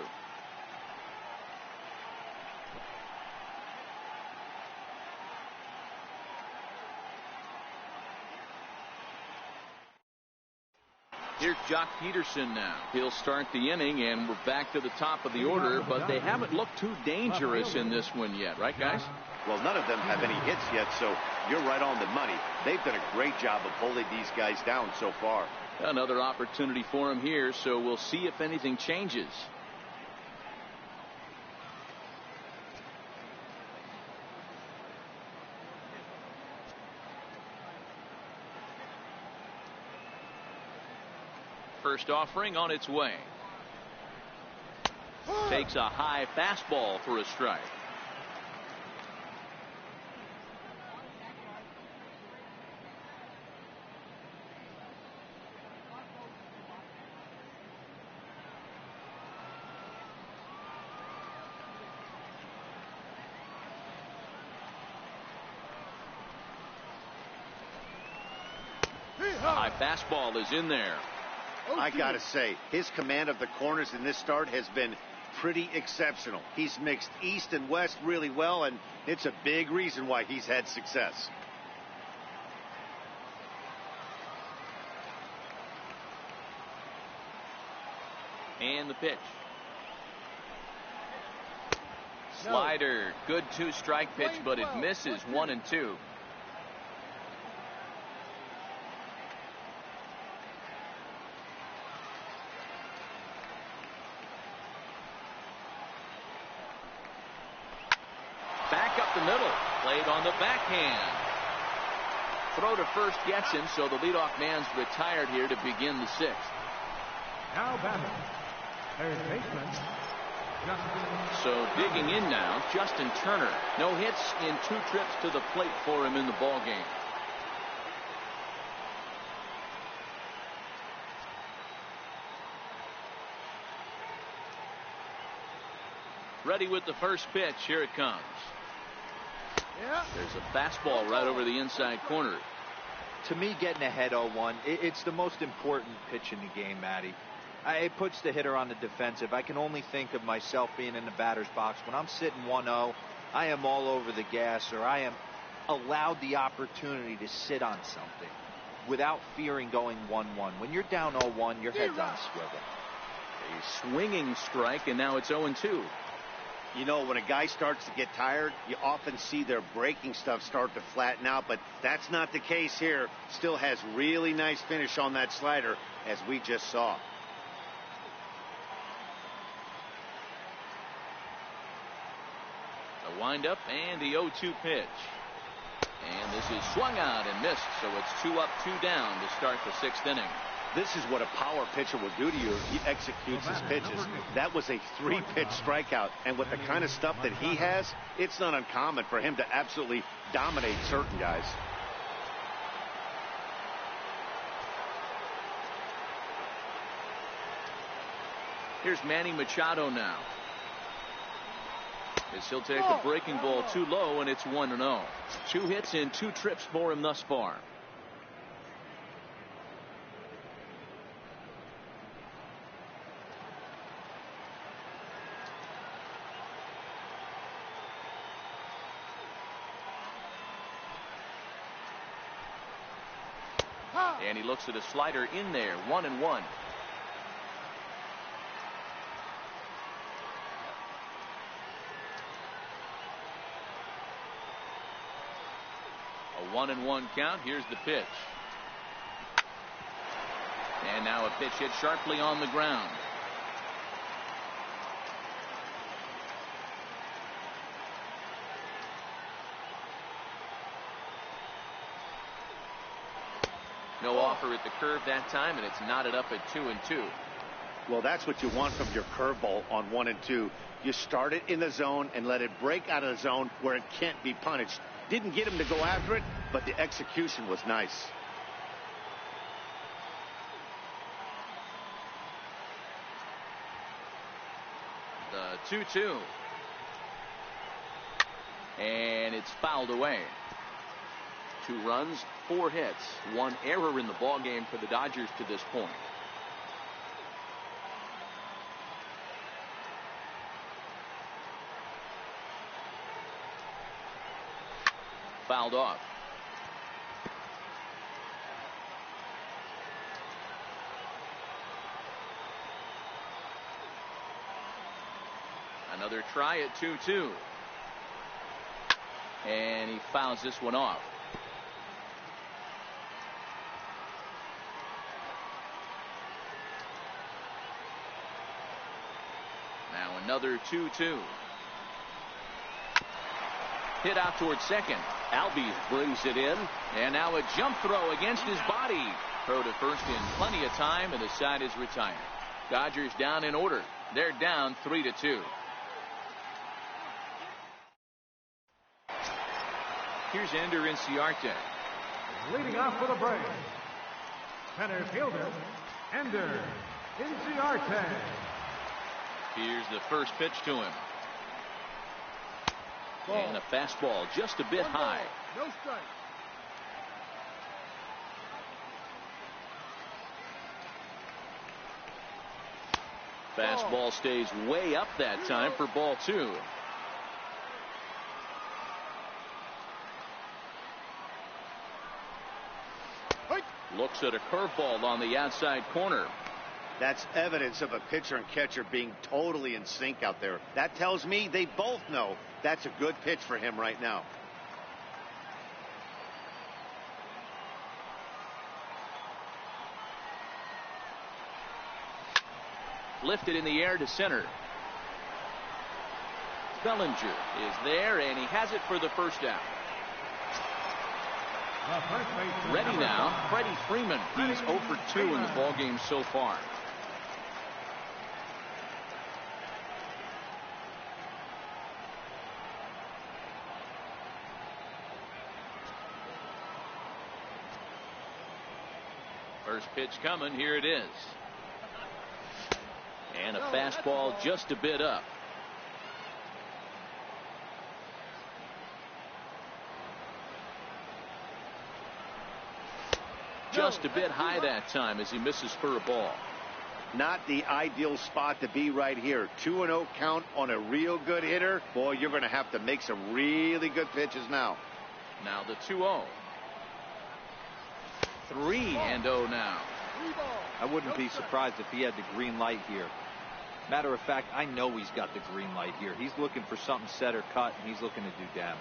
Here's Jock Peterson now. He'll start the inning, and we're back to the top of the order, but they haven't looked too dangerous in this one yet, right, guys? Well, none of them have any hits yet, so you're right on the money. They've done a great job of holding these guys down so far. Another opportunity for him here, so we'll see if anything changes. First offering on its way. Takes a high fastball for a strike. High fastball is in there. I gotta say, his command of the corners in this start has been pretty exceptional. He's mixed east and west really well, and it's a big reason why he's had success. And the pitch. Slider. Good 2-strike pitch, but it misses 1-2. Back up the middle. Played on the backhand. Throw to first gets him, so the leadoff man's retired here to begin the 6th. Now batting, third baseman, Justin So digging in now, Justin Turner. No hits in 2 trips to the plate for him in the ball game. Ready with the first pitch. Here it comes. There's a fastball right over the inside corner. To me, getting ahead 0-1, it's the most important pitch in the game, Matty. It puts the hitter on the defensive. I can only think of myself being in the batter's box. When I'm sitting 1-0, I am all over the gas, or I am allowed the opportunity to sit on something without fearing going 1-1. When you're down 0-1, your head's on swivel. A swinging strike, and now it's 0-2. You know, when a guy starts to get tired, you often see their breaking stuff start to flatten out, but that's not the case here. Still has really nice finish on that slider, as we just saw. The windup and the 0-2 pitch. And this is swung out and missed, so it's 2 up, 2 down to start the 6th inning. This is what a power pitcher will do to you if he executes his pitches. That was a 3-pitch strikeout, and with the kind of stuff that he has, it's not uncommon for him to absolutely dominate certain guys. Here's Manny Machado now. As he'll take a breaking ball too low, and it's 1-0. 2 hits in 2 trips for him thus far. And he looks at a slider in there. 1-1. A 1-1 count. Here's the pitch. And now a pitch hit sharply on the ground. No offer at the curve that time, and it's knotted up at 2-2. Well, that's what you want from your curveball on 1-2. You start it in the zone and let it break out of the zone where it can't be punished. Didn't get him to go after it, but the execution was nice. The 2-2. And it's fouled away. 2 runs, 4 hits, 1 error in the ball game for the Dodgers to this point. Fouled off. Another try at 2-2. And he fouls this one off. Now another 2-2. Hit out towards second. Albies brings it in. And now a jump throw against his body. Throw to first in plenty of time, and the side is retired. Dodgers down in order. They're down 3-2. Here's Ender Inciarte. Leading off for the Braves, center fielder, Ender Inciarte. Here's the first pitch to him. And a fastball just a bit high. No strike. Fastball stays way up that time for ball 2. Looks at a curveball on the outside corner. That's evidence of a pitcher and catcher being totally in sync out there. That tells me they both know that's a good pitch for him right now. Lifted in the air to center. Bellinger is there, and he has it for the first out. Ready now, Freddie Freeman. He's 0 for 2 in the ballgame so far. First pitch coming. Here it is. And a fastball just a bit up. Just a bit high that time as he misses for a ball. Not the ideal spot to be right here. 2-0 count on a real good hitter. Boy, you're going to have to make some really good pitches now. Now the 2-0. 3-0 now. I wouldn't be surprised if he had the green light here. Matter of fact, I know he's got the green light here. He's looking for something set or cut, and he's looking to do damage.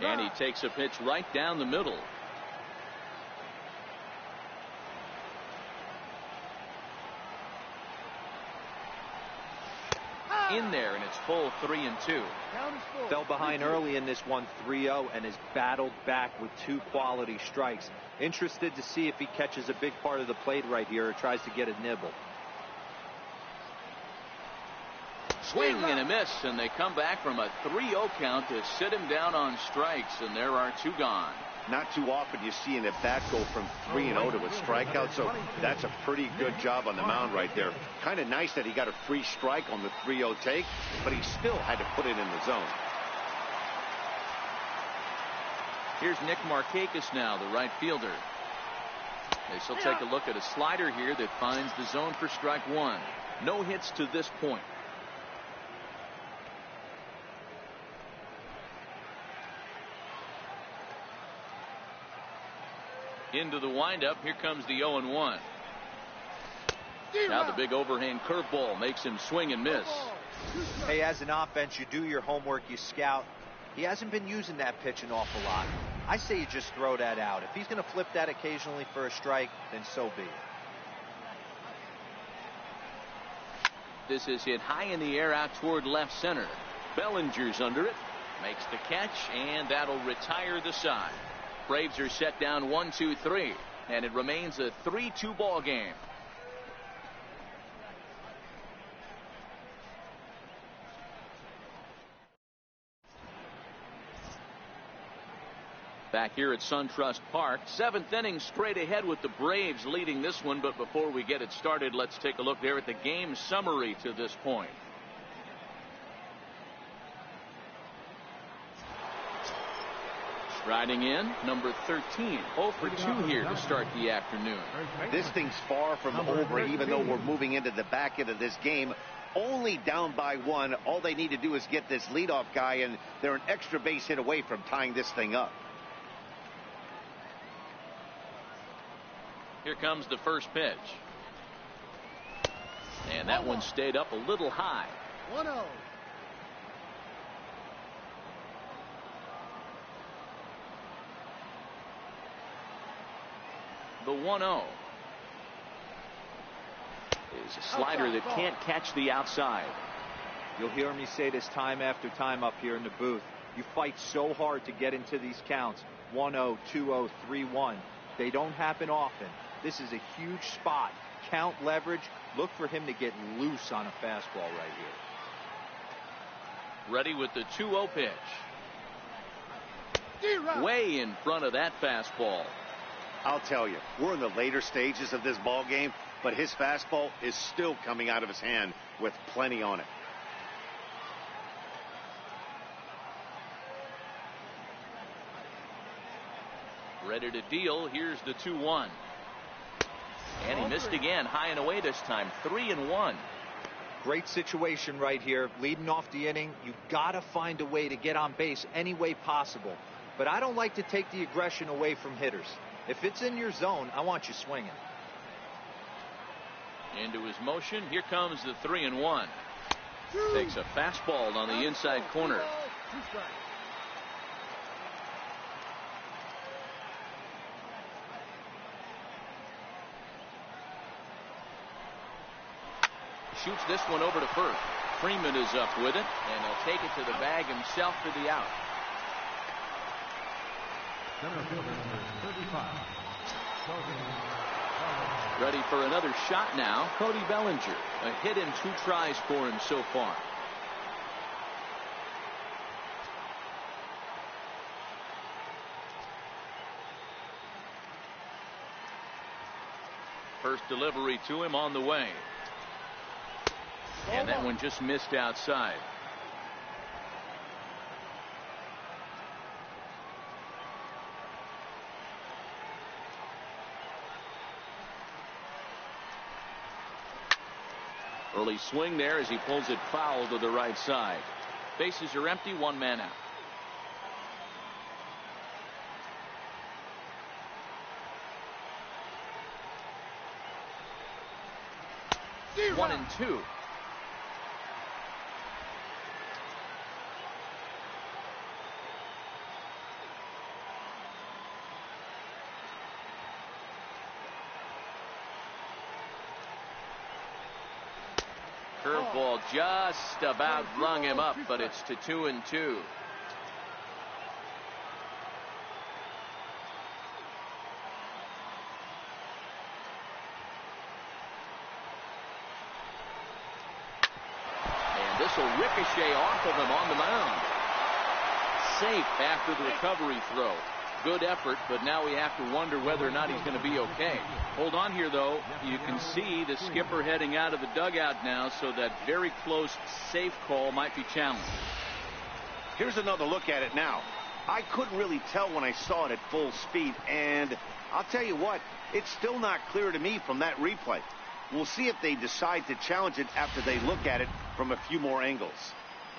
And he takes a pitch right down the middle. In there, and it's full 3-2. Fell behind early in this one, 3-0, and has battled back with 2 quality strikes. Interested to see if he catches a big part of the plate right here or tries to get a nibble. Swing and a miss, and they come back from a 3-0 count to sit him down on strikes, and there are 2 gone. Not too often you see an at-bat go from 3-0 to a strikeout, so that's a pretty good job on the mound right there. Kind of nice that he got a free strike on the 3-0 take, but he still had to put it in the zone. Here's Nick Markakis now, the right fielder. This will take a look at a slider here that finds the zone for strike 1. No hits to this point. Into the windup. Here comes the 0-1. Now the big overhand curveball makes him swing and miss. Hey, as an offense, you do your homework, you scout. He hasn't been using that pitch an awful lot. I say you just throw that out. If he's going to flip that occasionally for a strike, then so be it. This is hit high in the air out toward left center. Bellinger's under it. Makes the catch, and that'll retire the side. Braves are set down 1-2-3, and it remains a 3-2 ball game. Back here at SunTrust Park, 7th inning straight ahead with the Braves leading this one. But before we get it started, let's take a look there at the game summary to this point. Riding in, number 13, 0 for 2 here to start the afternoon. This thing's far from over, even though we're moving into the back end of this game. Only down by 1. All they need to do is get this leadoff guy, and they're an extra base hit away from tying this thing up. Here comes the first pitch. And that one stayed up a little high. 1-0. The 1-0 is a slider that can't catch the outside. You'll hear me say this time after time up here in the booth. You fight so hard to get into these counts. 1-0, 2-0, 3-1. They don't happen often. This is a huge spot. Count leverage. Look for him to get loose on a fastball right here. Ready with the 2-0 pitch. Way in front of that fastball. I'll tell you, we're in the later stages of this ball game, but his fastball is still coming out of his hand with plenty on it. Ready to deal. Here's the 2-1. And he missed again, high and away this time. 3-1. Great situation right here. Leading off the inning, you got to find a way to get on base any way possible. But I don't like to take the aggression away from hitters. If it's in your zone, I want you swinging. Into his motion. Here comes the 3-1. Takes a fastball on the inside corner. Shoots this one over to first. Freeman is up with it, and he'll take it to the bag himself for the out. Center fielder number 35. Ready for another shot now. Cody Bellinger. A hit in 2 tries for him so far. First delivery to him on the way. And that one just missed outside. Early swing there as he pulls it foul to the right side. Bases are empty, one man out. One and two. Curveball just about rung him up, but it's to 2-2. And this will ricochet off of him on the mound. Safe after the recovery throw. Good effort, but now we have to wonder whether or not he's going to be okay. Hold on here, though. You can see the skipper heading out of the dugout now, so that very close safe call might be challenged. Here's another look at it now. I couldn't really tell when I saw it at full speed, and I'll tell you what, it's still not clear to me from that replay. We'll see if they decide to challenge it after they look at it from a few more angles.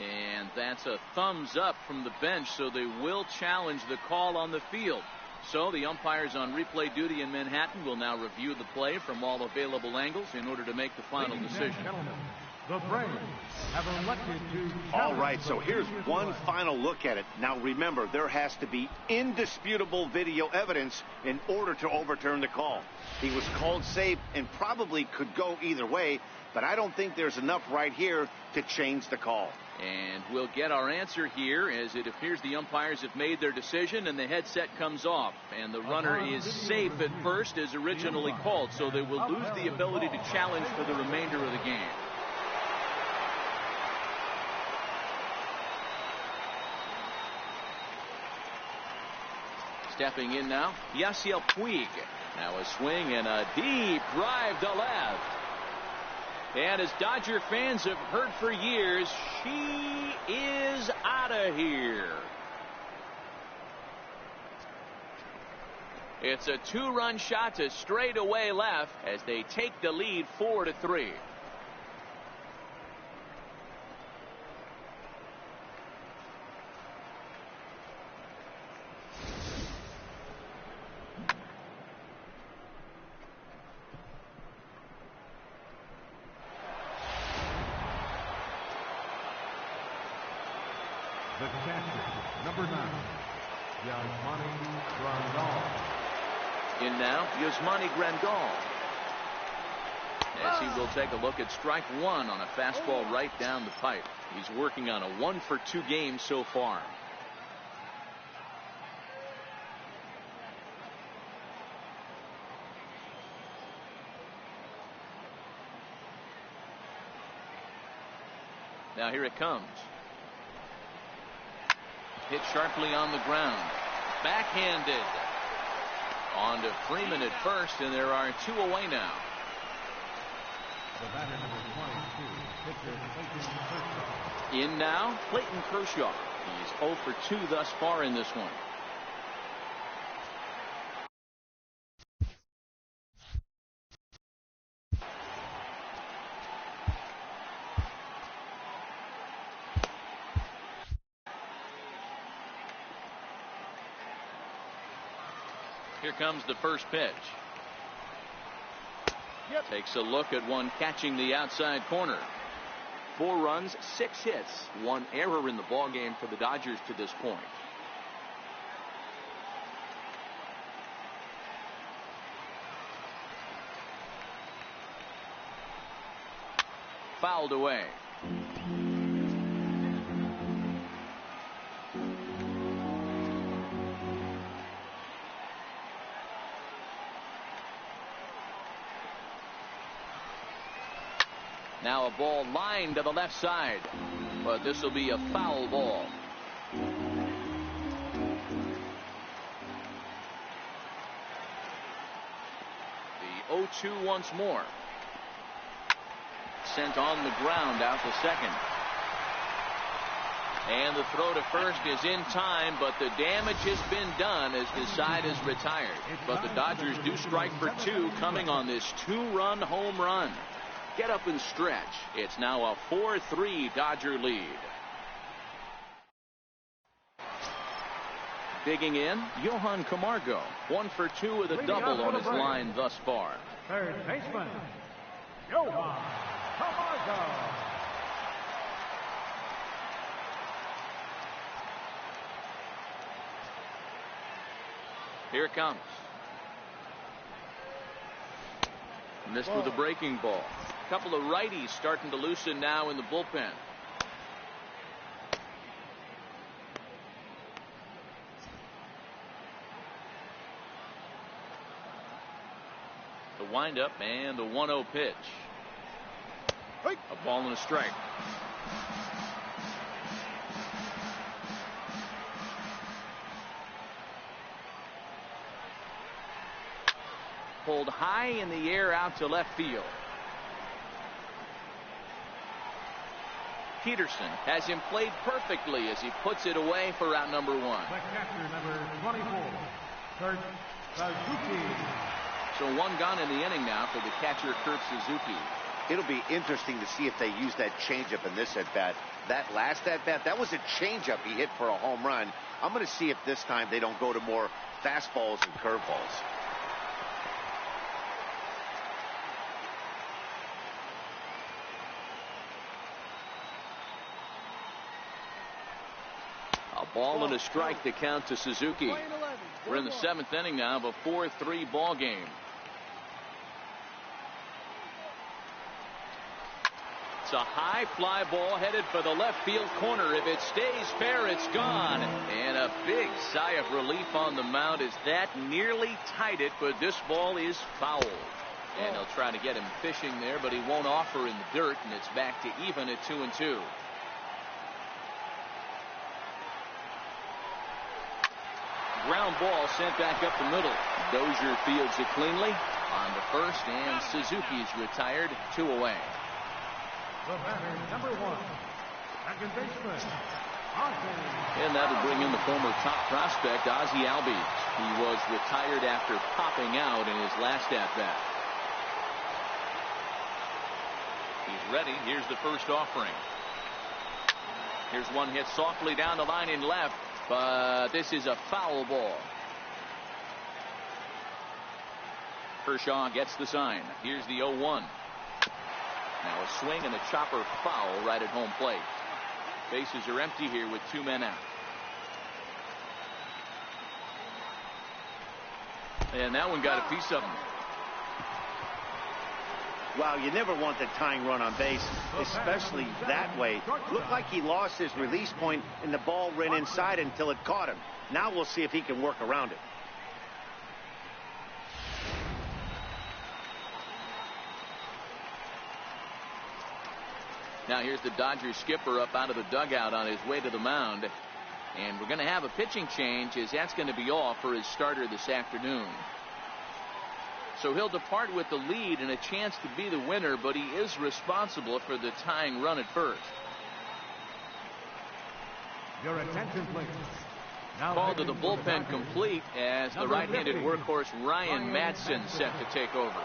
And that's a thumbs up from the bench, so they will challenge the call on the field. So the umpires on replay duty in Manhattan will now review the play from all available angles in order to make the final decision. The Braves have elected to. All right, so here's one final look at it. Now remember, there has to be indisputable video evidence in order to overturn the call. He was called safe and probably could go either way, but I don't think there's enough right here to change the call. And we'll get our answer here, as it appears the umpires have made their decision and the headset comes off. And the runner is safe at first as originally called, so they will lose the ability to challenge for the remainder of the game. Stepping in now, Yasiel Puig. Now a swing and a deep drive to left. And as Dodger fans have heard for years, she is out of here. It's a two-run shot to straightaway left as they take the lead 4-3. The catcher, number 9, Yasmani Grandal. In now, Yasmani Grandal. As he will take a look at strike one on a fastball right down the pipe. He's working on a 1-for-2 game so far. Now here it comes. Hit sharply on the ground. Backhanded. On to Freeman at first, and there are two away now. The batter, number 22, pitcher Clayton Kershaw. In now, Clayton Kershaw. He's 0 for 2 thus far in this one. Here comes the first pitch. Takes a look at one catching the outside corner. 4 runs, 6 hits, 1 error in the ballgame for the Dodgers to this point. Fouled away. Now a ball lined to the left side, but this will be a foul ball. The 0-2 once more. Sent on the ground out to second. And the throw to first is in time, but the damage has been done as the side is retired. But the Dodgers do strike for 2 coming on this 2-run home run. Get up and stretch. It's now a 4-3 Dodger lead. Digging in, Johan Camargo. 1 for 2 with a double on his line thus far. Third baseman, Johan Camargo. Here it comes. Missed with a breaking ball. A couple of righties starting to loosen now in the bullpen. The windup and the 1-0 pitch. A ball and a strike. Pulled high in the air out to left field. Peterson has him played perfectly as he puts it away for out number 1. The catcher, number 24, Kurt Suzuki. So 1 gone in the inning now for the catcher, Kurt Suzuki. It'll be interesting to see if they use that changeup in this at-bat. That last at-bat, that was a changeup he hit for a home run. I'm going to see if this time they don't go to more fastballs and curveballs. A ball and a strike to count to Suzuki. We're in the 7th inning now of a 4-3 ball game. It's a high fly ball headed for the left field corner. If it stays fair, it's gone. And a big sigh of relief on the mound as that nearly tied it, but this ball is fouled. And he'll try to get him fishing there, but he won't offer in the dirt, and it's back to even at 2-2. Ground ball sent back up the middle. Dozier fields it cleanly on the first, and Suzuki's retired. 2 away. The batter, number 1, second baseman, Ozzie. And that'll bring in the former top prospect, Ozzie Albies. He was retired after popping out in his last at-bat. He's ready. Here's the first offering. Here's one hit softly down the line in left. But this is a foul ball. Kershaw gets the sign. Here's the 0-1. Now a swing and a chopper foul right at home plate. Bases are empty here with 2 men out. And that one got a piece of him. Wow, you never want the tying run on base, especially that way. Looked like he lost his release point and the ball ran inside until it caught him. Now we'll see if he can work around it. Now here's the Dodgers skipper up out of the dugout on his way to the mound. And we're going to have a pitching change as that's going to be all for his starter this afternoon. So he'll depart with the lead and a chance to be the winner, but he is responsible for the tying run at first. Your attention, please. Now Call to the bullpen complete as the right-handed workhorse Ryan Madson set to take over.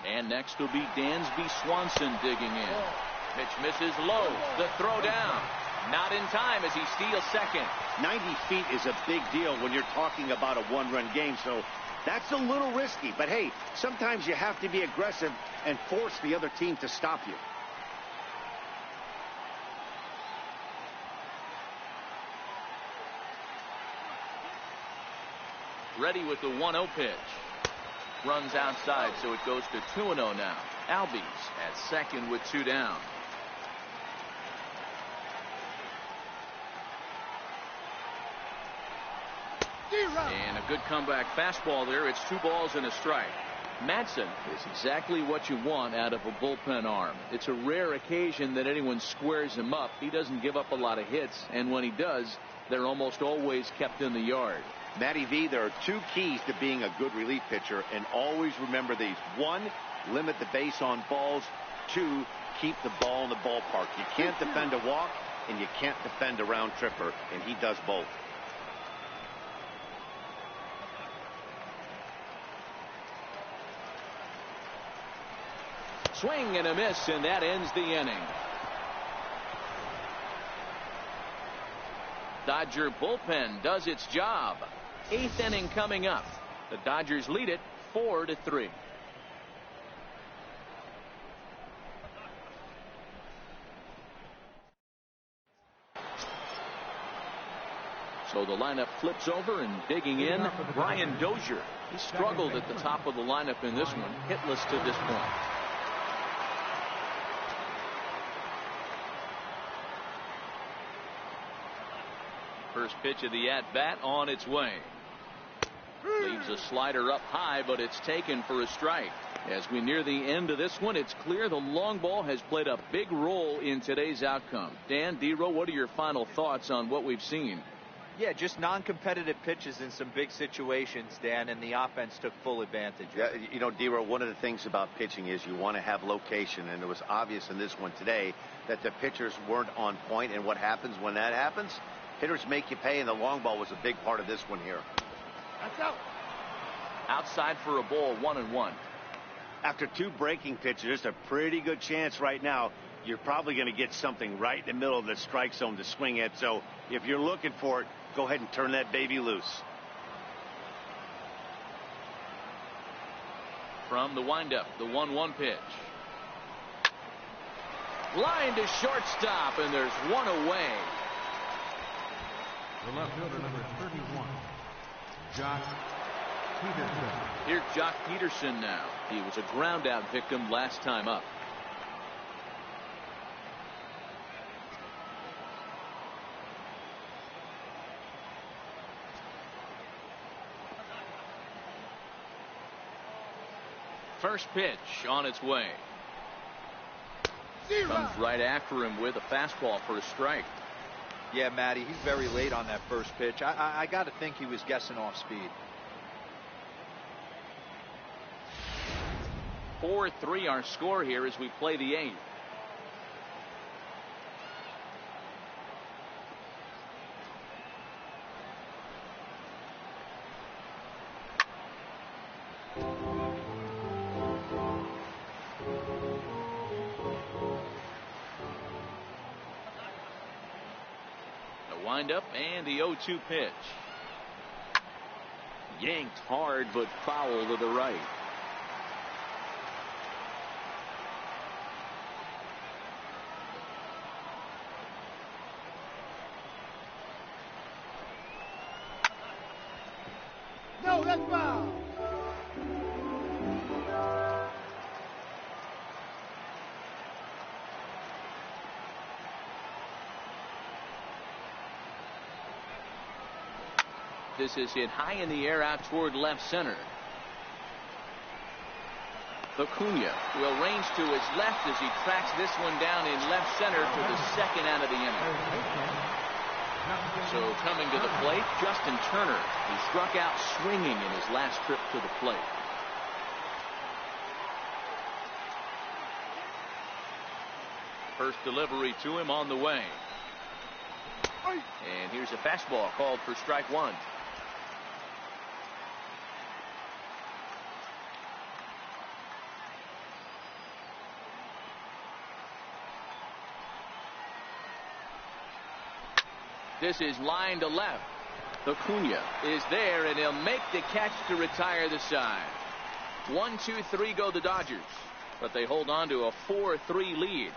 And next will be Dansby Swanson digging in. Pitch misses low. The throw down. Not in time as he steals second. 90 feet is a big deal when you're talking about a 1-run game, so that's a little risky. But hey, sometimes you have to be aggressive and force the other team to stop you. Ready with the 1-0 pitch. Runs outside, so it goes to 2-0 now. Albies at second with 2 down. good comeback fastball there. It's 2 balls and a strike. Madsen is exactly what you want out of a bullpen arm. It's a rare occasion that anyone squares him up. He doesn't give up a lot of hits, and when he does, they're almost always kept in the yard. Matty V, there are 2 keys to being a good relief pitcher, and always remember these. 1, limit the base on balls. 2, keep the ball in the ballpark. You can't defend a walk, and you can't defend a round tripper, and he does both. Swing and a miss, and that ends the inning. Dodger bullpen does its job. 8th inning coming up. The Dodgers lead it 4-3. So the lineup flips over, and digging in, Brian Dozier. He struggled at the top of the lineup in this one, hitless to this point. First pitch of the at-bat on its way. Leaves a slider up high, but it's taken for a strike. As we near the end of this one, it's clear the long ball has played a big role in today's outcome. Dan, D-Row, what are your final thoughts on what we've seen? Yeah, just non-competitive pitches in some big situations, Dan, and the offense took full advantage. Yeah, you know, D-Row, one of the things about pitching is you want to have location, and it was obvious in this one today that the pitchers weren't on point, and what happens when that happens? Hitters make you pay, and the long ball was a big part of this one here. That's out. Outside for a ball, 1-1. After 2 breaking pitches, there's a pretty good chance right now you're probably going to get something right in the middle of the strike zone to swing at. So if you're looking for it, go ahead and turn that baby loose. From the windup, the 1-1 pitch. Line to shortstop, and there's one away. The left fielder, number 31, Josh Peterson. Here's Jock Peterson now. He was a ground out victim last time up. First pitch on its way. Comes right after him with a fastball for a strike. Yeah, Matty, he's very late on that first pitch. I got to think he was guessing off speed. 4-3 our score here as we play the 8th. Windup and the 0-2 pitch. Yanked hard, but foul to the right. No, that's foul. This is hit high in the air out toward left center. Acuna will range to his left as he tracks this one down in left center for the second out of the inning. So coming to the plate, Justin Turner. He struck out swinging in his last trip to the plate. First delivery to him on the way. And here's a fastball called for strike 1. This is line to left. Acuna is there, and he'll make the catch to retire the side. 1-2-3 go the Dodgers, but they hold on to a 4-3 lead.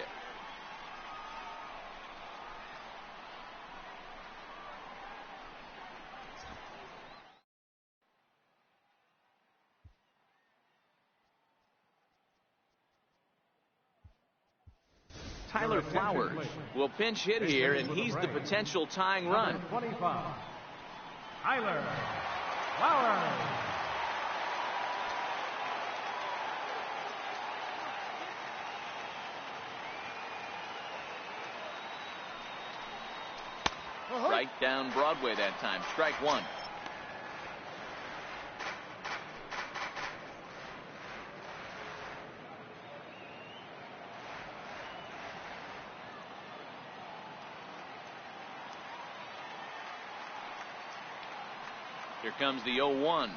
Tyler Flowers will pinch hit here, and he's the potential tying run. 25, Tyler Flowers. Right down Broadway that time. Strike one. Here comes the 0-1.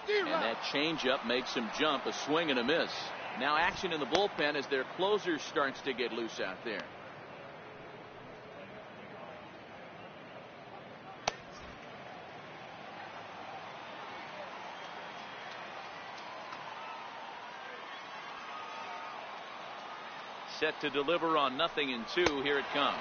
And that changeup makes him jump. A swing and a miss. Now action in the bullpen as their closer starts to get loose out there. Set to deliver on 0-2. Here it comes.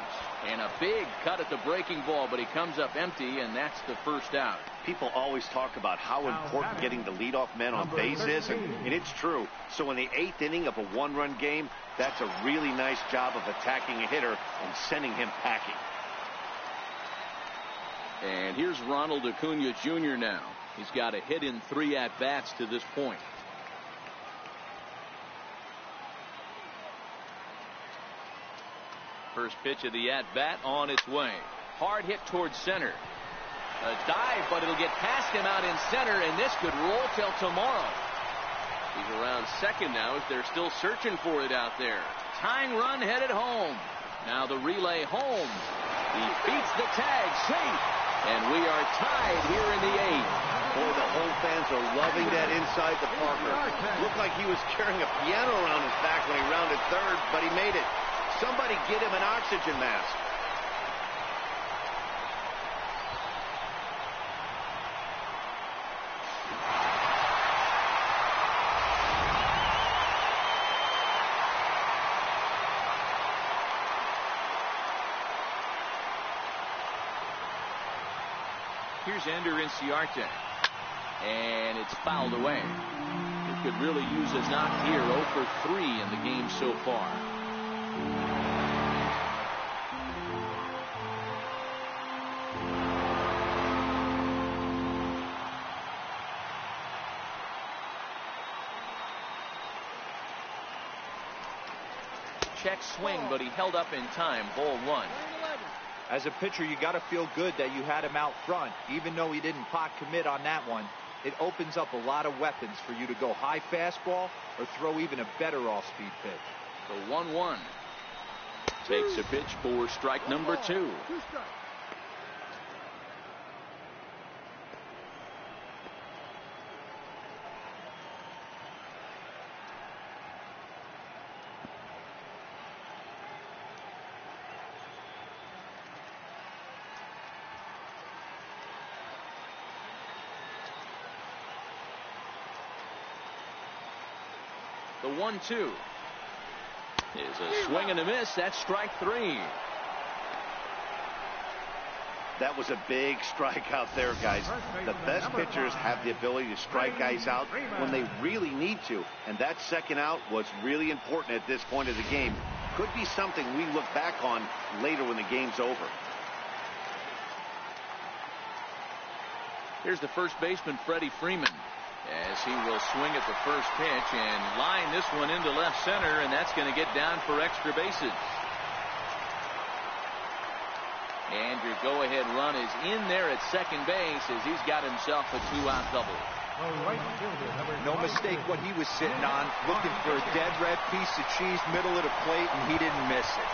And a big cut at the breaking ball, but he comes up empty, and that's the first out. People always talk about how important getting the leadoff man on base is, and it's true. So in the 8th inning of a one-run game, that's a really nice job of attacking a hitter and sending him packing. And here's Ronald Acuna Jr. now. He's got a hit in 3 at-bats to this point. First pitch of the at-bat on its way. Hard hit towards center. A dive, but it'll get past him out in center, and this could roll till tomorrow. He's around second now as they're still searching for it out there. Tying run headed home. Now the relay home. He beats the tag, safe. And we are tied here in the 8th. Boy, the home fans are loving that inside the Parker. Looked like he was carrying a piano around his back when he rounded third, but he made it. Somebody get him an oxygen mask. Here's Ender Inciarte. And it's fouled away. It could really use a knock here. 0 for 3 in the game so far. Check swing, but he held up in time. Ball 1. As a pitcher, you got to feel good that you had him out front. Even though he didn't pot commit on that one, it opens up a lot of weapons for you to go high fastball or throw even a better off-speed pitch. The 1-1 takes a pitch for strike number 2. The 1-2 is a swing and a miss. That's strike 3. That was a big strikeout there, guys. The best pitchers have the ability to strike guys out when they really need to, and that second out was really important at this point of the game. Could be something we look back on later when the game's over. Here's the first baseman, Freddie Freeman, as he will swing at the first pitch and line this one into left center, and that's going to get down for extra bases. And your go-ahead run is in there at second base as he's got himself a 2-out double. No mistake what he was sitting on, looking for a dead red piece of cheese middle of the plate, and he didn't miss it.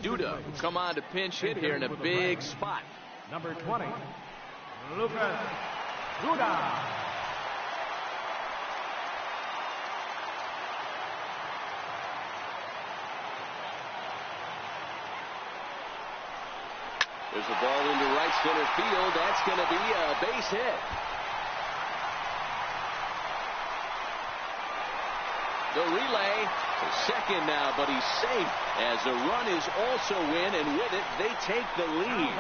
Duda will come on to pinch hit here in a big spot. Number 20, Lucas Duda. There's a ball into right center field. That's going to be a base hit. The relay to second now, but he's safe as a run is also in, and with it, they take the lead.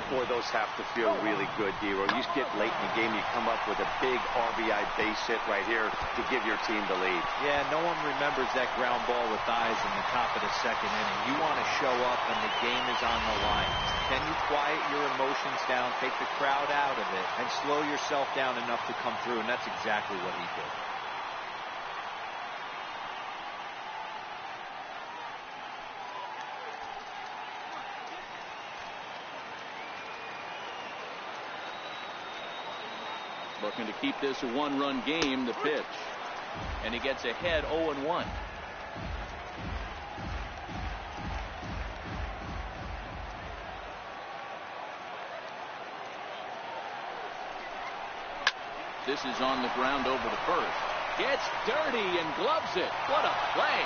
Boy, those have to feel really good, D-Row. You get late in the game, you come up with a big RBI base hit right here to give your team the lead. Yeah, no one remembers that ground ball with eyes in the top of the second inning. You want to show up when the game is on the line. Can you quiet your emotions down, take the crowd out of it, and slow yourself down enough to come through? And that's exactly what he did. Looking to keep this a one-run game, the pitch. And he gets ahead 0-1. This is on the ground over the first. Gets dirty and gloves it. What a play.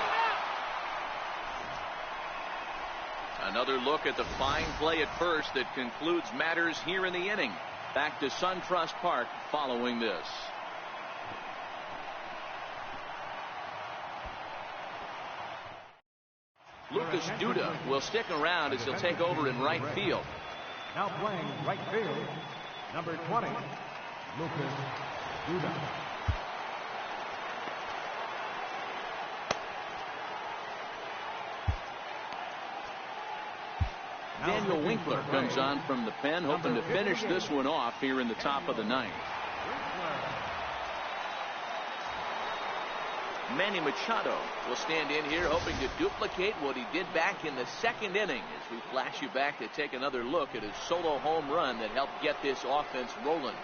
Another look at the fine play at first that concludes matters here in the inning. Back to SunTrust Park following this. Lucas Duda will stick around as he'll take over in right field. Now playing right field, number 20, Lucas Duda. Daniel Winkler comes on from the pen, hoping to finish this one off here in the top of the ninth. Manny Machado will stand in here hoping to duplicate what he did back in the second inning as we flash you back to take another look at his solo home run that helped get this offense rolling.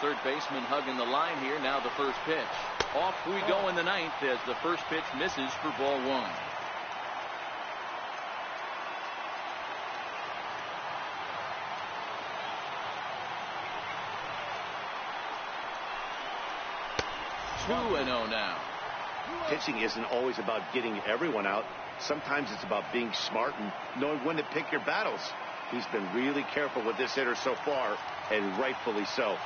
Third baseman hugging the line here. Now the first pitch. Off we go in the ninth as the first pitch misses for ball one. Two and 0 now. Pitching isn't always about getting everyone out. Sometimes it's about being smart and knowing when to pick your battles. He's been really careful with this hitter so far, and rightfully so.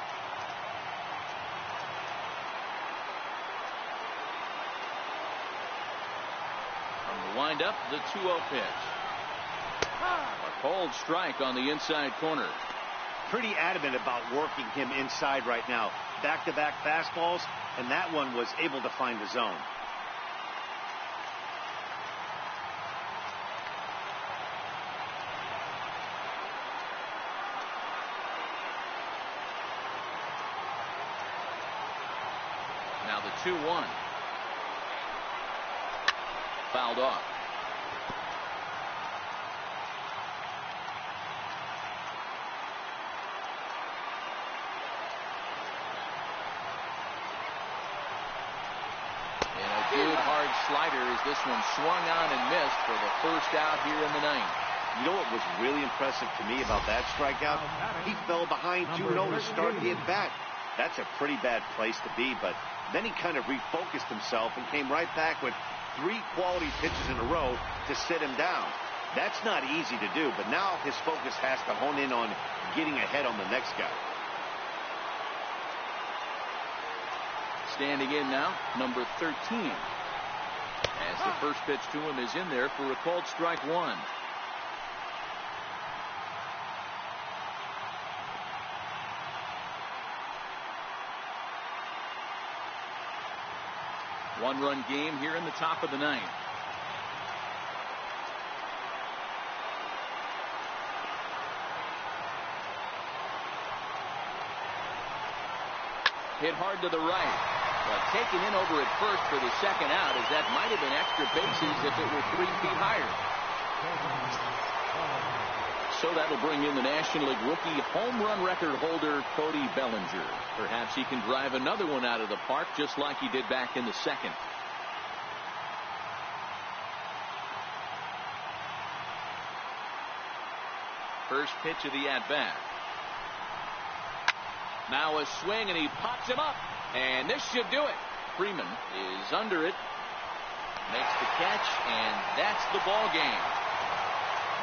Wind up the 2-0 pitch. A cold strike on the inside corner. Pretty adamant about working him inside right now. Back-to-back fastballs, and that one was able to find the zone. Now the 2-1. Fouled off. And a good hard slider as this one swung on and missed for the first out here in the ninth. You know what was really impressive to me about that strikeout? He fell behind 2-0 to start the at-bat. That's a pretty bad place to be, but then he kind of refocused himself and came right back with 3 quality pitches in a row to sit him down. That's not easy to do, but now his focus has to hone in on getting ahead on the next guy. Standing in now, number 13. As the first pitch to him is in there for a called strike one. One-run game here in the top of the ninth. Hit hard to the right. But taken in over at first for the second out, as that might have been extra bases if it were 3 feet higher. So that'll bring in the National League rookie home run record holder Cody Bellinger. Perhaps he can drive another one out of the park just like he did back in the second. First pitch of the at-bat. Now a swing, and he pops him up. And this should do it. Freeman is under it. Makes the catch, and that's the ball game.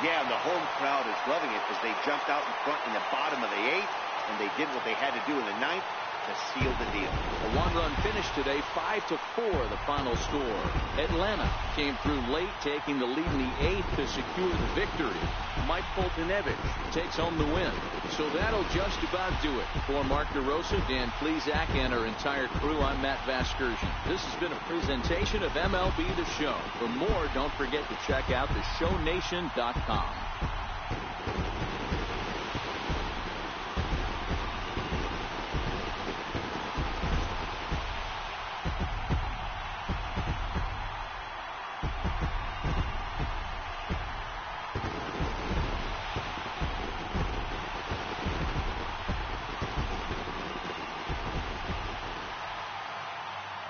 Yeah, and the home crowd is loving it as they jumped out in front in the bottom of the 8th, and they did what they had to do in the 9th to seal the deal. A one-run finish today, 5-4 the final score. Atlanta came through late, taking the lead in the 8th to secure the victory. Mike Foltynewicz takes home the win. So that'll just about do it. For Mark DeRosa, Dan Plesac, and our entire crew, I'm Matt Vasgersian. This has been a presentation of MLB The Show. For more, don't forget to check out theshownation.com.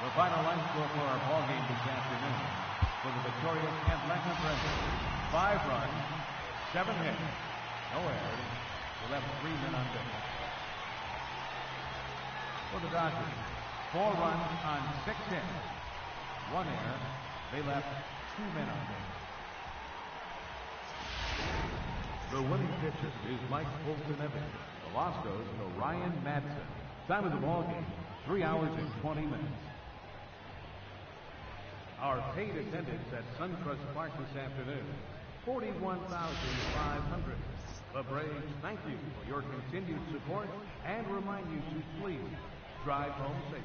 The final line score for our ball game this afternoon for the victorious Atlanta Braves: 5 runs, 7 hits, no errors. They left 3 men on base. For the Dodgers, 4 runs on 6 hits, 1 error. They left 2 men on base. The winning pitcher is Mike Foltynewicz. The loss goes to Ryan Madson. Time of the ball game, 3 hours and 20 minutes. Our paid attendance at SunTrust Park this afternoon, 41,500. The Braves thank you for your continued support and remind you to please drive home safely.